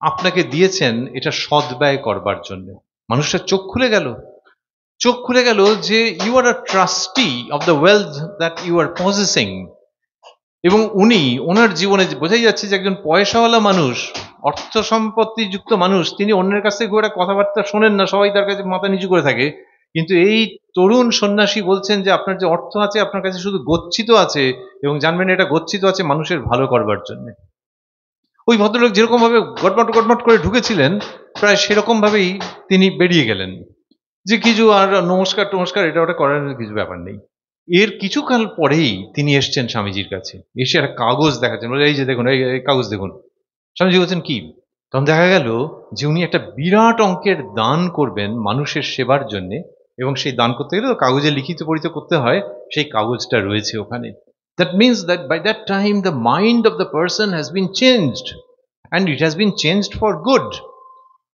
আপনাকে দিয়েছেন এটা সদ্ব্যয় করবার জন্য। মানুষটা চোখ খুলে গেল, চোখ খুলে গেল যে you are a trustee of the wealth that you are possessing. এবং উনি ওনার জীবনে বোঝাই যাচ্ছে যে একজন পয়সাওয়ালা মানুষ, অর্থ সম্পত্তি যুক্ত মানুষ, তিনি অন্যের কাছ থেকে খুব একটা কথাবার্তা শোনেন না, সবাই তার কাছে মাথা নিচু করে থাকে, কিন্তু এই তরুণ সন্ন্যাসী বলছেন যে আপনার যে অর্থ আছে আপনার কাছে শুধু গচ্ছিত আছে, এবং জানবেন এটা গচ্ছিত আছে মানুষের ভালো করবার জন্য। ওই ভদ্রলোক যেরকম ভাবে গটমট গটমট করে ঢুকেছিলেন, প্রায় সেরকম ভাবেই তিনি বেরিয়ে গেলেন, যে কিছু আর নমস্কার টমস্কার এটা ওটা করার কিছু ব্যাপার নেই। এর কিছুকাল পরেই তিনি এসছেন স্বামীজির কাছে, এসে একটা কাগজ দেখাচ্ছেন, বলে এই যে দেখুন, এই কাগজ দেখুন। স্বামীজি বলছেন কি? তখন দেখা গেল যে উনি একটা বিরাট অঙ্কের দান করবেন মানুষের সেবার জন্য, এবং সেই দান করতে গেলে তো কাগজে লিখিত পড়িত করতে হয়, সেই কাগজটা রয়েছে ওখানে। That means that by that time the mind of the person has been changed, and it has been changed for good.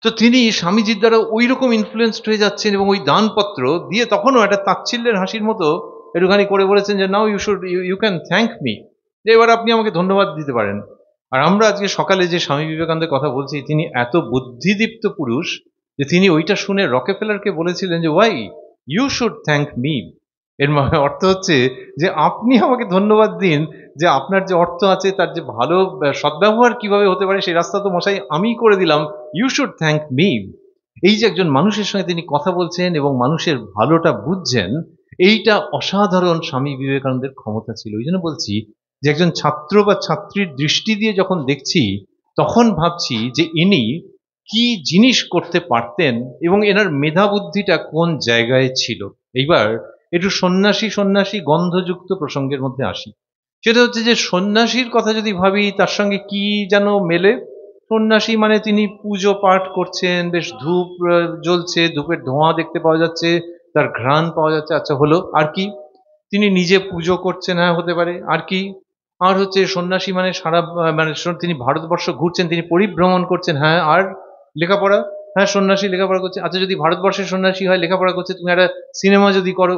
তো তিনি স্বামীজির দ্বারা ওই রকম ইনফ্লুয়েন্সড হয়ে যাচ্ছেন, এবং ওই দানপত্র দিয়ে তখনও একটা তাচ্ছিল্যের হাসির মতো একটুখানি করে বলেছেন যে now you can thank me, যে এবার আপনি আমাকে ধন্যবাদ দিতে পারেন। আর আমরা আজকে সকালে যে স্বামী বিবেকানন্দের কথা বলছি, তিনি এত বুদ্ধিদীপ্ত পুরুষ যে তিনি ওইটা শুনে রকেফেলারকে বলেছিলেন যে why you should thank me. এর অর্থ হচ্ছে যে আপনি আমাকে ধন্যবাদ দিন, যে আপনার যে অর্থ আছে তার যে ভালো সদ্ব্যবহার কিভাবে হতে পারে সেই রাস্তা তো মশাই আমি করে দিলাম, ইউ শুড থ্যাংক মি। এই যে একজন মানুষের সঙ্গে তিনি কথা বলছেন এবং মানুষের ভালোটা বুঝছেন, এইটা অসাধারণ স্বামী বিবেকানন্দের ক্ষমতা ছিল। ওই জন্য বলছি যে একজন ছাত্র বা ছাত্রীর দৃষ্টি দিয়ে যখন দেখছি, তখন ভাবছি যে ইনি কি জিনিস করতে পারতেন এবং এনার মেধা বুদ্ধিটা কোন জায়গায় ছিল। এইবার একটু সন্ন্যাসী সন্ন্যাসী গন্ধযুক্ত প্রসঙ্গের মধ্যে আসি। সেটা হচ্ছে যে সন্ন্যাসীর কথা যদি ভাবি, তার সঙ্গে কি যেন মেলে। সন্ন্যাসী মানে তিনি পুজো পাঠ করছেন, বেশ ধূপ জ্বলছে, ধূপের ধোঁয়া দেখতে পাওয়া যাচ্ছে, তার ঘ্রাণ পাওয়া যাচ্ছে, আচ্ছা হলো। আর কি? তিনি নিজে পুজো করছেন, হ্যাঁ হতে পারে। আর কি? আর হচ্ছে সন্ন্যাসী মানে সারা মানে তিনি ভারতবর্ষ ঘুরছেন, তিনি পরিভ্রমণ করছেন, হ্যাঁ। আর লেখাপড়া, হ্যাঁ সন্ন্যাসী লেখাপড়া করছে। আচ্ছা যদি ভারতবর্ষের সন্ন্যাসী হয় লেখাপড়া করছে, তুমি একটা সিনেমা যদি করো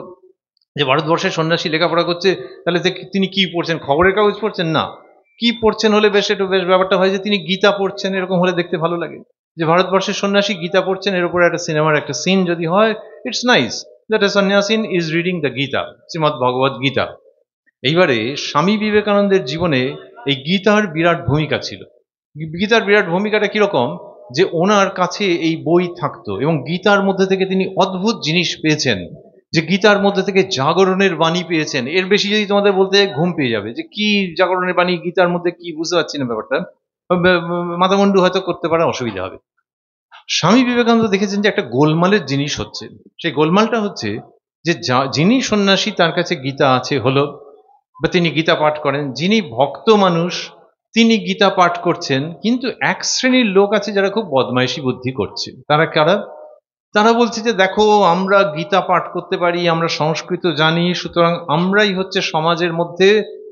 যে ভারতবর্ষের সন্ন্যাসী লেখাপড়া করছে, তাহলে তিনি কি পড়ছেন? খবরের কাগজ পড়ছেন না, কি পড়ছেন হলে বেশ একটু বেশ ব্যাপারটা হয় যে তিনি গীতা পড়ছেন, এরকম হলে দেখতে ভালো লাগে। যে ভারতবর্ষের সন্ন্যাসী গীতা পড়ছেন, এর উপরে একটা সিনেমার একটা সিন যদি হয়, it's nice that a sannyasin is reading the Gita, Shrimad Bhagavad Gita. এইবারে স্বামী বিবেকানন্দের জীবনে এই গীতার বিরাট ভূমিকা ছিল। গীতার বিরাট ভূমিকাটা কিরকম, যে ওনার কাছে এই বই থাকতো এবং গীতার মধ্যে থেকে তিনি অদ্ভুত জিনিস পেয়েছেন, যে গীতার মধ্যে থেকে জাগরণের বাণী পেয়েছেন। এর বেশি যদি তোমাদের বলতে ঘুম পেয়ে যাবে, যে কি জাগরণের বাণী, গীতার মধ্যে কি বুঝতে পারছি না ব্যাপারটা, মাথামুন্ডু হয়তো করতে পারা অসুবিধা হবে। স্বামী বিবেকানন্দ দেখেছেন যে একটা গোলমালের জিনিস হচ্ছে। সেই গোলমালটা হচ্ছে যে যিনি সন্ন্যাসী তার কাছে গীতা আছে হলো, বা তিনি গীতা পাঠ করেন, যিনি ভক্ত মানুষ তিনি গীতা পাঠ করছেন, কিন্তু এক শ্রেণীর লোক আছে যারা খুব বদমাইশি বুদ্ধি করছে। তারা কারা? তারা বলছে যে দেখো আমরা গীতা পাঠ করতে পারি, আমরা সংস্কৃত জানি, সুতরাং আমরাই হচ্ছে সমাজের মধ্যে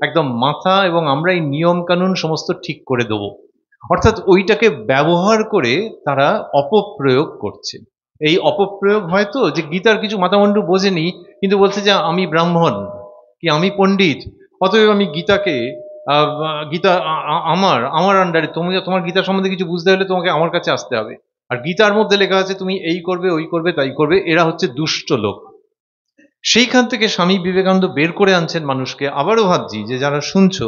একদম মাথা, এবং আমরাই নিয়ম কানুন সমস্ত ঠিক করে দেবো। অর্থাৎ ওইটাকে ব্যবহার করে তারা অপপ্রয়োগ করছে। এই অপপ্রয়োগ হয়তো যে গীতার কিছু মাথামুন্ডু বোঝেনি, কিন্তু বলছে যে আমি ব্রাহ্মণ কি আমি পণ্ডিত, অতএব আমি গীতাকে গীতা আমার আমার আন্ডারে, তুমি তোমার গীতা সম্বন্ধে কিছু বুঝতে হলে তোমাকে আমার কাছে আসতে হবে, আর গীতার মধ্যে লেখা আছে তুমি এই করবে ওই করবে তাই করবে। এরা হচ্ছে দুষ্ট লোক। সেইখান থেকে স্বামী বিবেকানন্দ বের করে আনছেন মানুষকে। আবারও ভাবছি যে যারা শুনছো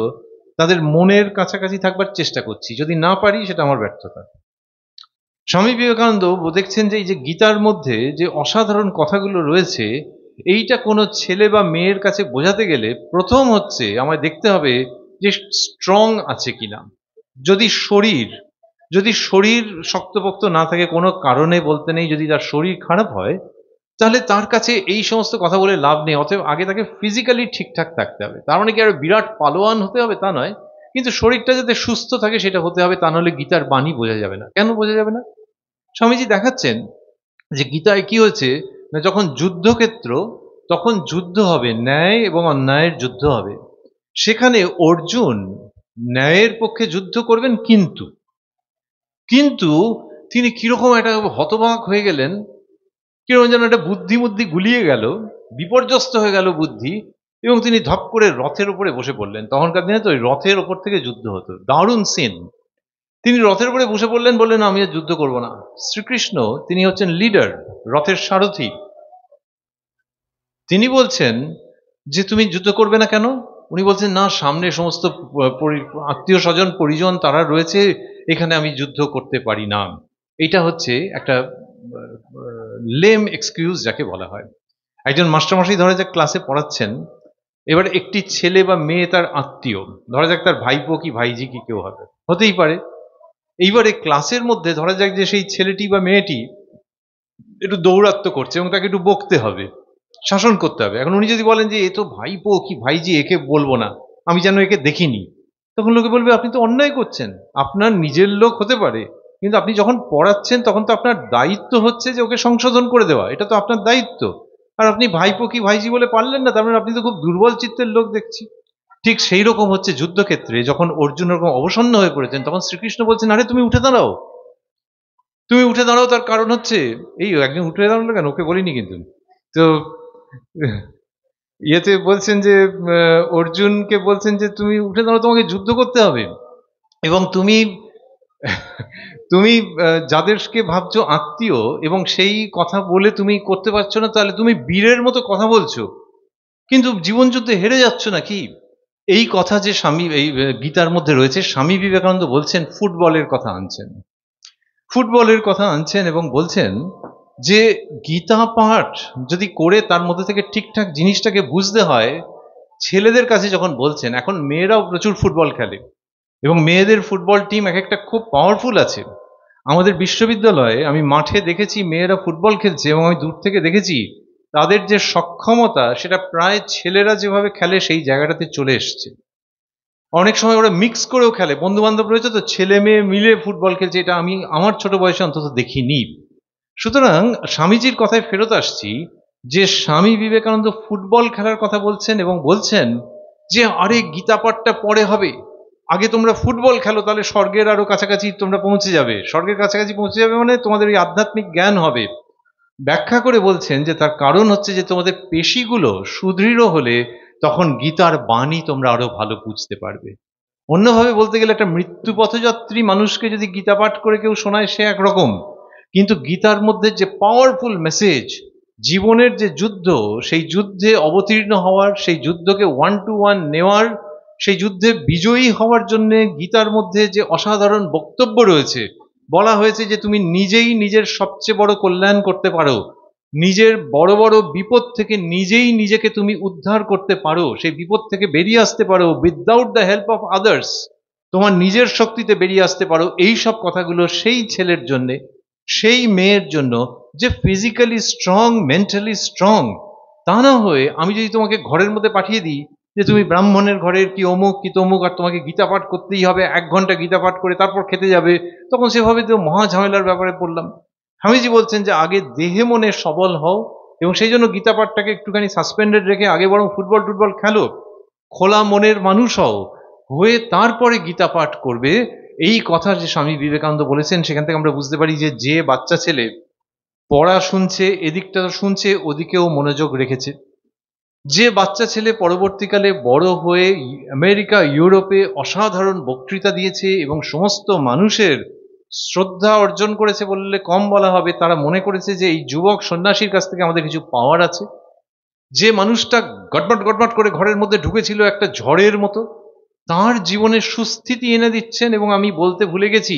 তাদের মনের কাছাকাছি থাকবার চেষ্টা করছি, যদি না পারি সেটা আমার ব্যর্থতা। স্বামী বিবেকানন্দ দেখছেন যে এই যে গীতার মধ্যে যে অসাধারণ কথাগুলো রয়েছে, এইটা কোনো ছেলে বা মেয়ের কাছে বোঝাতে গেলে প্রথম হচ্ছে আমায় দেখতে হবে যে স্ট্রং আছে কিনা। যদি শরীর শক্তপোক্ত না থাকে, কোনো কারণে বলতে নেই, যদি তার শরীর খারাপ হয়, তাহলে তার কাছে এই সমস্ত কথা বলে লাভ নেই। অতএব আগে তাকে ফিজিক্যালি ঠিকঠাক থাকতে হবে। তার মানে কি আর বিরাট পালোয়ান হতে হবে তা নয়, কিন্তু শরীরটা যাতে সুস্থ থাকে সেটা হতে হবে, তা নাহলে গীতার বাণী বোঝা যাবে না। কেন বোঝা যাবে না? স্বামীজি দেখাচ্ছেন যে গীতায় কি হয়েছে না, যখন যুদ্ধক্ষেত্র, তখন যুদ্ধ হবে, ন্যায় এবং অন্যায়ের যুদ্ধ হবে। সেখানে অর্জুন ন্যায়ের পক্ষে যুদ্ধ করবেন, কিন্তু কিন্তু তিনি কিরকম একটা হতবাক হয়ে গেলেন, কিরকম যেন একটা বুদ্ধি গুলিয়ে গেল, বিপর্যস্ত হয়ে গেল বুদ্ধি, এবং তিনি ধপ করে রথের উপরে বসে পড়লেন। তখনকার দিনে তো ওই রথের ওপর থেকে যুদ্ধ হতো, দারুণ সিন। তিনি রথের উপরে বসে পড়লেন, বললেন আমি আর যুদ্ধ করব না। শ্রীকৃষ্ণ তিনি হচ্ছেন লিডার, রথের সারথি, তিনি বলছেন যে তুমি যুদ্ধ করবে না কেন? উনি বলছেন না, সামনে সমস্ত আত্মীয় স্বজন পরিজন তারা রয়েছে, এখানে আমি যুদ্ধ করতে পারি না। এটা হচ্ছে একটা লেম এক্সকিউজ যাকে বলা হয়। একজন মাস্টারমশাই ধরা যাক ক্লাসে পড়াচ্ছেন, এবার একটি ছেলে বা মেয়ে তার আত্মীয়, ধরা যাক তার ভাইপো কি ভাইজি কি কেউ হবে, হতেই পারে। এইবারে ক্লাসের মধ্যে ধরা যাক যে সেই ছেলেটি বা মেয়েটি একটু দৌরাত্ম করছে এবং তাকে একটু বকতে হবে, শাসন করতে হবে। এখন উনি যদি বলেন যে এ তো ভাইপো কি ভাইজি, একে বলবো না, আমি যেন একে দেখিনি, তখন লোকে বলবে আপনি তো অন্যায় করছেন। আপনার নিজের লোক হতে পারে, কিন্তু আপনি যখন পড়াচ্ছেন তখন তো আপনার দায়িত্ব হচ্ছে যে ওকে সংশোধন করে দেওয়া, এটা তো আপনার দায়িত্ব। আর আপনি ভাইপো কি ভাইজি বলে পারলেন না, তার মানে আপনি তো খুব দুর্বল চিত্তের লোক দেখছি। ঠিক সেই রকম হচ্ছে যুদ্ধক্ষেত্রে যখন অর্জুন এরকম অবসন্ন হয়ে পড়েছেন, তখন শ্রীকৃষ্ণ বলছেন আরে তুমি উঠে দাঁড়াও, তুমি উঠে দাঁড়াও। তার কারণ হচ্ছে এই একজন উঠে দাঁড়ালো কেন, ওকে বলিনি কিন্তু। তো ইয়েতে বলছেন যে অর্জুনকে বলছেন যে তুমি উঠে দাঁড়াও, তোমাকে যুদ্ধ করতে হবে। এবং তুমি তুমি যাদেরকে ভাবছো আত্মীয় এবং সেই কথা বলে তুমি করতে পারছো না, তাহলে তুমি বীরের মতো কথা বলছো কিন্তু জীবন যুদ্ধে হেরে যাচ্ছ নাকি। এই কথা যে স্বামী এই গীতার মধ্যে রয়েছে, স্বামী বিবেকানন্দ বলছেন ফুটবলের কথা আনছেন, ফুটবলের কথা আনছেন এবং বলছেন যে গীতা পাঠ যদি করে তার মধ্যে থেকে ঠিকঠাক জিনিসটাকে বুঝতে হয়। ছেলেদের কাছে যখন বলছেন, এখন মেয়েরাও প্রচুর ফুটবল খেলে এবং মেয়েদের ফুটবল টিম এক একটা খুব পাওয়ারফুল আছে। আমাদের বিশ্ববিদ্যালয়ে আমি মাঠে দেখেছি মেয়েরা ফুটবল খেলছে এবং আমি দূর থেকে দেখেছি তাদের যে সক্ষমতা সেটা প্রায় ছেলেরা যেভাবে খেলে সেই জায়গাটাতে চলে এসছে। অনেক সময় ওরা মিক্স করেও খেলে, বন্ধু বান্ধব রয়েছে তো ছেলে মেয়ে মিলে ফুটবল খেলছে, এটা আমি আমার ছোট বয়সে অন্তত দেখিনি। সুতরাং স্বামীজির কথায় ফেরত আসছি যে স্বামী বিবেকানন্দ ফুটবল খেলার কথা বলছেন এবং বলছেন যে আরে গীতা পাঠটা পরে হবে, আগে তোমরা ফুটবল খেলো, তাহলে স্বর্গের আরো কাছাকাছি তোমরা পৌঁছে যাবে, স্বর্গের কাছাকাছি পৌঁছে যাবে মানে তোমাদের ওই আধ্যাত্মিক জ্ঞান হবে। ব্যাখ্যা করে বলছেন যে তার কারণ হচ্ছে যে তোমাদের পেশিগুলো সুদৃঢ় হলে তখন গীতার বাণী তোমরা আরো ভালো বুঝতে পারবে। অন্যভাবে বলতে গেলে একটা মৃত্যু পথযাত্রী মানুষকে যদি গীতা পাঠ করে কেউ শোনায় সে একরকম, কিন্তু গীতার মধ্যে যে পাওয়ারফুল মেসেজ, জীবনের যে যুদ্ধ, সেই যুদ্ধে অবতীর্ণ হওয়ার, সেই যুদ্ধকে 1 to 1 নেওয়ার, সেই যুদ্ধে বিজয়ী হওয়ার জন্য গীতার মধ্যে যে অসাধারণ বক্তব্য রয়েছে। বলা হয়েছে যে তুমি নিজেই নিজের সবচেয়ে বড় কল্যাণ করতে পারো, নিজের বড় বড় বিপদ থেকে নিজেই নিজেকে তুমি উদ্ধার করতে পারো, সেই বিপদ থেকে বেরিয়ে আসতে পারো without the help of others, তোমার নিজের শক্তিতে বেরিয়ে আসতে পারো। এই সব কথাগুলো সেই ছেলের জন্য, সেই মেয়ের জন্য যে ফিজিক্যালি স্ট্রং, মেন্টালি স্ট্রং। তা না হয়ে আমি যদি তোমাকে ঘরের মধ্যে পাঠিয়ে দিই যে তুমি ব্রাহ্মণের ঘরের কি অমুক কি তমুক আর তোমাকে গীতা পাঠ করতেই হবে, 1 ঘন্টা গীতা পাঠ করে তারপর খেতে যাবে, তখন সেভাবে তো মহা ঝামেলার ব্যাপারে পড়লাম। স্বামীজি বলছেন যে আগে দেহে মনে সবল হও এবং সেই জন্য গীতা পাঠটাকে একটুখানি সাসপেন্ডেড রেখে আগে বরং ফুটবল টুটবল খেলো, খোলা মনের মানুষ হও, হয়ে তারপরে গীতা পাঠ করবে। এই কথা যে স্বামী বিবেকানন্দ বলেছেন, সেখান থেকে আমরা বুঝতে পারি যে যে বাচ্চা ছেলে পড়া শুনছে, এদিকটা শুনছে, ওদিকেও মনোযোগ রেখেছে, যে বাচ্চা ছেলে পরবর্তীকালে বড় হয়ে আমেরিকা ইউরোপে অসাধারণ বক্তৃতা দিয়েছে এবং সমস্ত মানুষের শ্রদ্ধা অর্জন করেছে বললে কম বলা হবে, তারা মনে করেছে যে এই যুবক সন্ন্যাসীর কাছ থেকে আমাদের কিছু পাওয়ার আছে। যে মানুষটা গটমট গটমট করে ঘরের মধ্যে ঢুকেছিল একটা ঝড়ের মতো, তার জীবনে সুস্থিতি এনে দিচ্ছেন। এবং আমি বলতে ভুলে গেছি,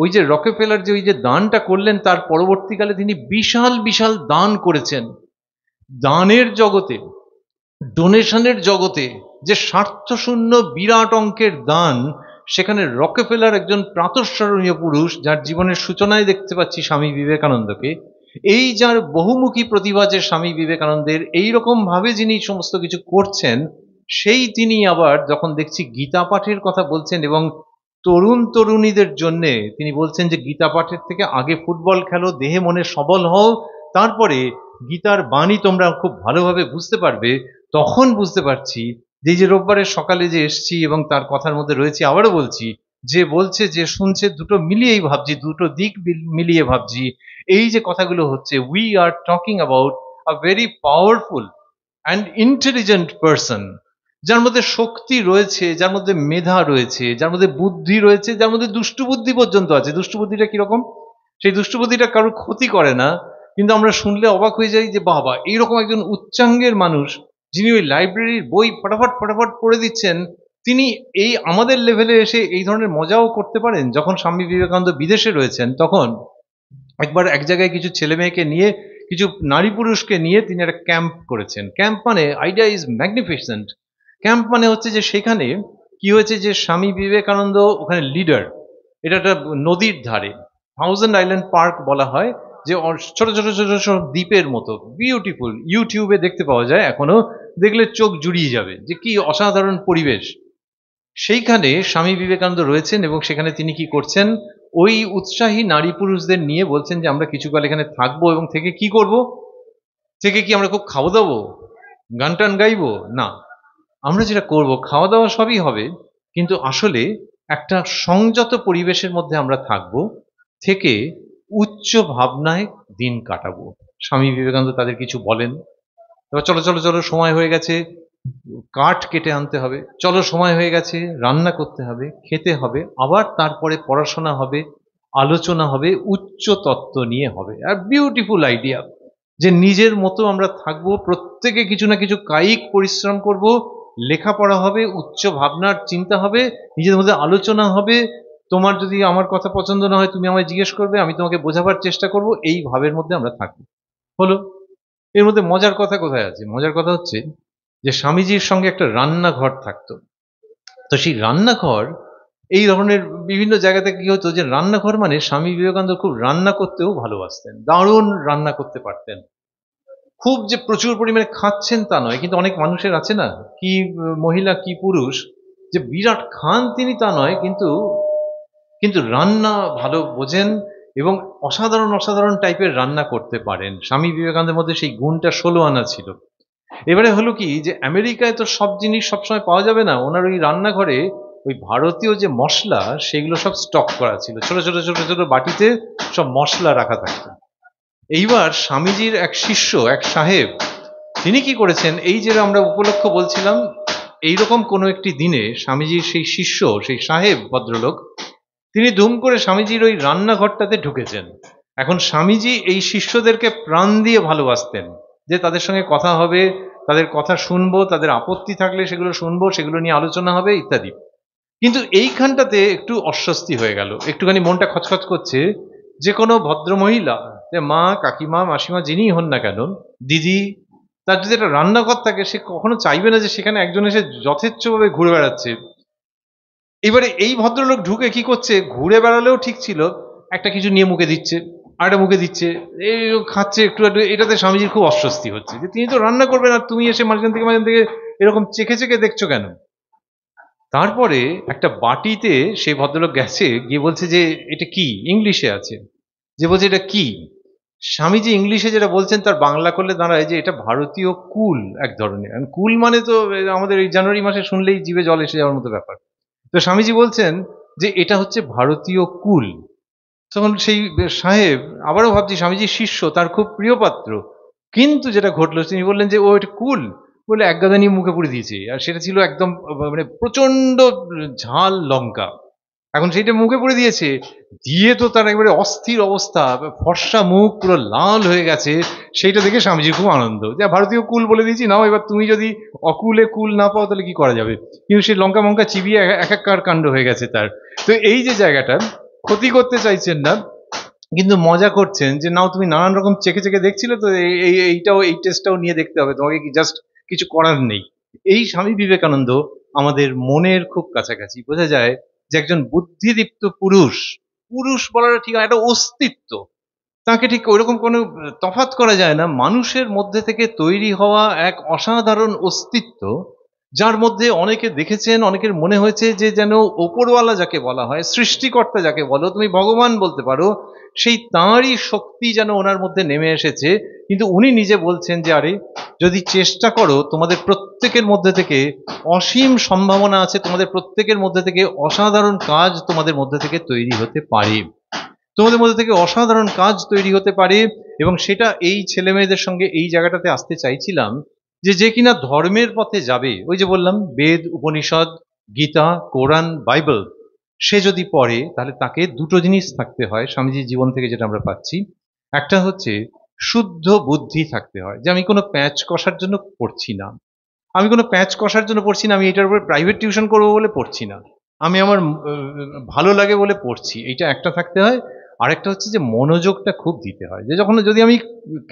ওই যে রকেফেলার যে ওই যে দানটা করলেন, তার পরবর্তীকালে তিনি বিশাল বিশাল দান করেছেন। দানের জগতে, ডোনেশনের জগতে যে স্বার্থশূন্য বিরাট অঙ্কের দান, সেখানে রকেফেলার একজন প্রাতঃস্মরণীয় পুরুষ, যার জীবনের সূচনায় দেখতে পাচ্ছি স্বামী বিবেকানন্দকে, এই যার বহুমুখী প্রতিভা যে স্বামী বিবেকানন্দের, এই রকম ভাবে যিনি সমস্ত কিছু করছেন, সেই তিনি আবার যখন দেখছি গীতা পাঠের কথা বলছেন এবং তরুণ তরুণীদের জন্য তিনি বলছেন যে গীতা পাঠের থেকে আগে ফুটবল খেলো, দেহে মনে সবল হও, তারপরে গীতার বাণী তোমরা খুব ভালোভাবে বুঝতে পারবে। তখন বুঝতে পারছি যে এই যে রোববারের সকালে যে এসছি এবং তার কথার মধ্যে রয়েছি, আবারও বলছি, যে বলছে যে শুনছে, দুটো মিলিয়েই ভাবছি, দুটো দিক মিলিয়ে ভাবছি। এই যে কথাগুলো হচ্ছে, we are talking about a very powerful and intelligent person, যার মধ্যে শক্তি রয়েছে, যার মধ্যে মেধা রয়েছে, যার মধ্যে বুদ্ধি রয়েছে, যার মধ্যে দুষ্টু বুদ্ধি পর্যন্ত আছে। দুষ্টু বুদ্ধিটা কিরকম? সেই দুষ্টু বুদ্ধিটা কারোর ক্ষতি করে না, কিন্তু আমরা শুনলে অবাক হয়ে যাই যে বাবা, এইরকম একজন উচ্চাঙ্গের মানুষ, যিনি ওই লাইব্রেরির বই ফটাফট ফটাফট পড়ে দিচ্ছেন, তিনি এই আমাদের লেভেলে এসে এই ধরনের মজাও করতে পারেন। যখন স্বামী বিবেকানন্দ বিদেশে রয়েছেন, তখন একবার এক জায়গায় কিছু ছেলে মেয়েকে নিয়ে, কিছু নারী পুরুষকে নিয়ে তিনি একটা ক্যাম্প করেছেন। ক্যাম্প মানে আইডিয়া ইজ ম্যাগনিফিসেন্ট। ক্যাম্প মানে হচ্ছে যে সেখানে কি হয়েছে যে স্বামী বিবেকানন্দ ওখানে লিডার। এটা একটা নদীর ধারে, থাউজেন্ড আইল্যান্ড পার্ক বলা হয়, যে ছোট ছোট ছোট ছোট দ্বীপের মতো বিউটিফুল। ইউটিউবে দেখতে পাওয়া যায় এখনো, দেখলে চোখ জুড়িয়ে যাবে যে কি অসাধারণ পরিবেশ। সেইখানে স্বামী বিবেকানন্দ রয়েছেন এবং সেখানে তিনি কি করছেন, ওই উৎসাহী নারী পুরুষদের নিয়ে বলছেন যে আমরা কিছুকাল এখানে থাকবো এবং থেকে কি করব, থেকে কি আমরা খুব খাওয়া দাবো, গান টান গাইবো না, আমরা যেটা করব খাওয়া দাওয়া সবই হবে, কিন্তু আসলে একটা সংযত পরিবেশের মধ্যে আমরা থাকব, থেকে উচ্চ ভাবনায় দিন কাটাবো। স্বামী বিবেকানন্দ তাদের কিছু বলেন। এবার চলো চলো চলো, সময় হয়ে গেছে, কাঠ কেটে আনতে হবে, চলো সময় হয়ে গেছে, রান্না করতে হবে, খেতে হবে, আবার তারপরে পড়াশোনা হবে, আলোচনা হবে, উচ্চ তত্ত্ব নিয়ে হবে। আর বিউটিফুল আইডিয়া যে নিজের মতো আমরা থাকবো, প্রত্যেকে কিছু না কিছু কায়িক পরিশ্রম করব, লেখাপড়া হবে, উচ্চ ভাবনার চিন্তা হবে, নিজেদের মধ্যে আলোচনা হবে, তোমার যদি আমার কথা পছন্দ না হয় তুমি আমায় জিজ্ঞেস করবে, আমি তোমাকে বোঝাবার চেষ্টা করব, এই ভাবের মধ্যে আমরা থাকবো। হলো। এর মধ্যে মজার কথা কোথায় আছে? মজার কথা হচ্ছে যে স্বামীজির সঙ্গে একটা রান্নাঘর থাকতো। তো সেই রান্নাঘর, এই ধরনের বিভিন্ন জায়গাতে কি হতো যে রান্নাঘর মানে স্বামী বিবেকানন্দ খুব রান্না করতেও ভালোবাসতেন, দারুণ রান্না করতে পারতেন। খুব যে প্রচুর পরিমাণে খাচ্ছেন তা নয়, কিন্তু অনেক মানুষের আছে না, কি মহিলা কি পুরুষ, যে বিরাট খান তিনি তা নয়, কিন্তু কিন্তু রান্না ভালো বোঝেন এবং অসাধারণ অসাধারণ টাইপের রান্না করতে পারেন। স্বামী বিবেকানন্দের মধ্যে সেই গুণটা 16 আনা ছিল। এবারে হলো কি যে আমেরিকায় তো সব জিনিস সবসময় পাওয়া যাবে না, ওনার ওই রান্নাঘরে ওই ভারতীয় যে মশলা সেগুলো সব স্টক করা ছিল, ছোট ছোট ছোট ছোট বাটিতে সব মশলা রাখা থাকতো। এইবার স্বামীজির এক শিষ্য, এক সাহেব, তিনি কি করেছেন, এই যে আমরা উপলক্ষ বলছিলাম, এইরকম কোনো একটি দিনে স্বামীজির সেই শিষ্য, সেই সাহেব ভদ্রলোক, তিনি দুম করে স্বামীজির ওই রান্নাঘরটাতে ঢুকেছেন। এখন স্বামীজি এই শিষ্যদেরকে প্রাণ দিয়ে ভালোবাসতেন, যে তাদের সঙ্গে কথা হবে, তাদের কথা শুনবো, তাদের আপত্তি থাকলে সেগুলো শুনবো, সেগুলো নিয়ে আলোচনা হবে ইত্যাদি। কিন্তু এইখানটাতে একটু অস্বস্তি হয়ে গেল, একটুখানি মনটা খচখচ করছে। যে কোনো ভদ্রমহিলা, যে মা, কাকিমা, মাসিমা যিনিই হন না কেন, দিদি, তার যদি একটা রান্নাঘর থাকে, সে কখনো চাইবে না যে সেখানে একজন এসে যথেচ্ছভাবে ঘুরে বেড়াচ্ছে। এবারে এই ভদ্রলোক ঢুকে কি করছে, ঘুরে বেড়ালেও ঠিক ছিল, একটা কিছু নিয়ে মুখে দিচ্ছে, আরেকটা মুখে দিচ্ছে, এই খাচ্ছে একটু একটু। এটাতে স্বামীজির খুব অস্বস্তি হচ্ছে যে তিনি তো রান্না করবেন আর তুমি এসে মাঝখান থেকে মাঝখান থেকে এরকম চেখে চেখে দেখছো কেন। তারপরে একটা বাটিতে সেই ভদ্রলোক গেছে, গিয়ে বলছে যে এটা কি, ইংলিশে আছে, যে বলছে এটা কি। স্বামীজি ইংলিশে যেটা বলছেন তার বাংলা করলে দাঁড়ায় যে এটা ভারতীয় কুল এক ধরনের। কুল মানে তো আমাদের এই জানুয়ারি মাসে শুনলেই জিভে জল এসে যাওয়ার মতো ব্যাপার। তো স্বামীজি বলছেন যে এটা হচ্ছে ভারতীয় কুল। তখন সেই সাহেব, আবারও ভাবছি স্বামীজির শিষ্য, তার খুব প্রিয় পাত্র, কিন্তু যেটা ঘটলো তিনি বললেন যে ও এটা কুল, বলে এক গাদা নিয়ে মুখে পুড়ে দিয়েছে, আর সেটা ছিল একদম মানে প্রচন্ড ঝাল লঙ্কা। এখন সেইটা মুখে পুড়ে দিয়েছে, দিয়ে তো তার একবারে অস্থির অবস্থা, ফর্সা মুখ পুরো লাল হয়ে গেছে। সেইটা দেখে স্বামীজির খুব আনন্দ, যে ভারতীয় কুল বলে দিয়েছি, নাও এবার তুমি যদি অকুলে কুল না পাও তাহলে কি করা যাবে। কিন্তু সেই লঙ্কা মঙ্কা চিবিয়ে এক এক কাণ্ড হয়ে গেছে তার। তো এই যে জায়গাটা, ক্ষতি করতে চাইছেন না, কিন্তু মজা করছেন যে নাও তুমি নানান রকম চেখে চেখে দেখছিলে তো, এইটাও, এই টেস্টটাও নিয়ে দেখতে হবে তোমাকে, কি জাস্ট কিছু করার নেই। এই স্বামী বিবেকানন্দ আমাদের মনের খুব কাছাকাছি। বোঝা যায় যে একজন বুদ্ধিদীপ্ত পুরুষ, পুরুষ বলাটা ঠিক একটা অস্তিত্ব, তাকে ঠিক ওইরকম কোনো তফাৎ করা যায় না, মানুষের মধ্যে থেকে তৈরি হওয়া এক অসাধারণ অস্তিত্ব, যার মধ্যে অনেকে দেখেছেন, অনেকের মনে হয়েছে যে যেন ওপরওয়ালা যাকে বলা হয়, সৃষ্টিকর্তা যাকে বলো, তুমি ভগবান বলতে পারো, সেই তাঁরই শক্তি যেন ওনার মধ্যে নেমে এসেছে। কিন্তু উনি নিজে বলছেন যে আরে যদি চেষ্টা করো, তোমাদের প্রত্যেকের মধ্যে থেকে অসীম সম্ভাবনা আছে, তোমাদের প্রত্যেকের মধ্যে থেকে অসাধারণ কাজ তোমাদের মধ্যে থেকে তৈরি হতে পারে, তোমাদের মধ্যে থেকে অসাধারণ কাজ তৈরি হতে পারে। এবং সেটা এই ছেলে মেয়েদের সঙ্গে এই জায়গাটাতে আসতে চাইছিলাম, যে যে কিনা ধর্মের পথে যাবে, ওই যে বললাম বেদ, উপনিষদ, গীতা, কোরআন, বাইবেল, সে যদি পড়ে তাহলে তাকে দুটো জিনিস থাকতে হয় স্বামীজির জীবন থেকে যেটা আমরা পাচ্ছি। একটা হচ্ছে শুদ্ধ বুদ্ধি থাকতে হয়, যে আমি কোনো প্যাঁচ কষার জন্য পড়ছি না, আমি কোনো প্যাঁচ কষার জন্য পড়ছি না, আমি এটার উপরে প্রাইভেট টিউশন করবো বলে পড়ছি না, আমি আমার ভালো লাগে বলে পড়ছি, এইটা একটা থাকতে হয়। আরেকটা হচ্ছে যে মনোযোগটা খুব দিতে হয়, যে যখন যদি আমি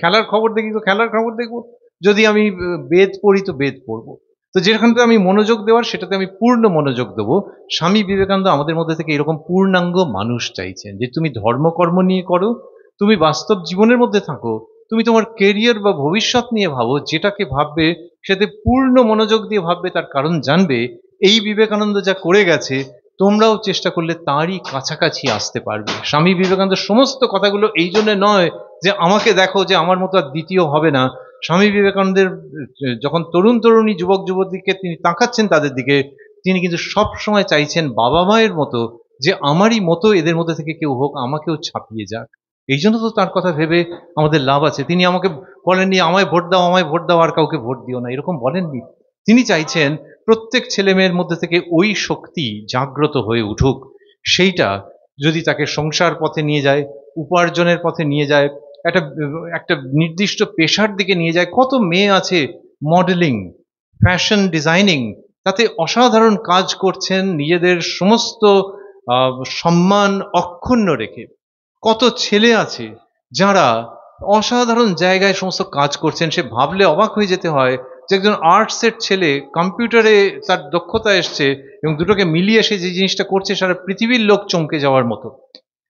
খেলার খবর দেখি তো খেলার খবর দেখবো, যদি আমি বেদ পড়ি তো বেদ পড়বো। তো যেখানটা আমি মনোযোগ দেওয়ার সেটাতে আমি পূর্ণ মনোযোগ দেবো। স্বামী বিবেকানন্দ আমাদের মধ্যে থেকে এরকম পূর্ণাঙ্গ মানুষ চাইছেন, যে তুমি ধর্মকর্ম নিয়ে করো, তুমি বাস্তব জীবনের মধ্যে থাকো, তুমি তোমার কেরিয়ার বা ভবিষ্যৎ নিয়ে ভাবো, যেটাকে ভাববে সেতে পূর্ণ মনোযোগ দিয়ে ভাববে, তার কারণ জানবে এই বিবেকানন্দ যা করে গেছে তোমরাও চেষ্টা করলে তারই কাছাকাছি আসতে পারবে। স্বামী বিবেকানন্দের সমস্ত কথাগুলো এই জন্য নয় যে আমাকে দেখো যে আমার মতো আর দ্বিতীয় হবে না। স্বামী বিবেকানন্দের যখন তরুণ তরুণী যুবক যুবতীকে তিনি তাকাচ্ছেন তাদের দিকে, তিনি কিন্তু সব সময় চাইছেন বাবা মায়ের মতো যে আমারই মতো এদের মধ্যে থেকে কেউ হোক, আমাকেও ছাপিয়ে যাক। এই জন্য তো তার কথা ভেবে আমাদের লাভ আছে। তিনি আমাকে বলেননি আমায় ভোট দাও, আমায় ভোট দাও, আর কাউকে ভোট দিও না, এরকম বলেননি। তিনি চাইছেন প্রত্যেক ছেলে মেয়ের মধ্যে থেকে ওই শক্তি জাগ্রত হয়ে উঠুক। সেইটা যদি তাকে সংসার পথে নিয়ে যায়, উপার্জনের পথে নিয়ে যায়, একটা একটা নির্দিষ্ট পেশার দিকে নিয়ে যায়। কত মেয়ে আছে মডেলিং, ফ্যাশন ডিজাইনিং, তাতে অসাধারণ কাজ করছেন নিজেদের সমস্ত সম্মান অক্ষুণ্ণ রেখে। কত ছেলে আছে যারা অসাধারণ জায়গায় সমস্ত কাজ করছেন, সে ভাবলে অবাক হয়ে যেতে হয় যে একজন আর্টসের ছেলে কম্পিউটারে তার দক্ষতা এসছে এবং দুটোকে মিলিয়ে সে যে জিনিসটা করছে সারা পৃথিবীর লোক চমকে যাওয়ার মতো।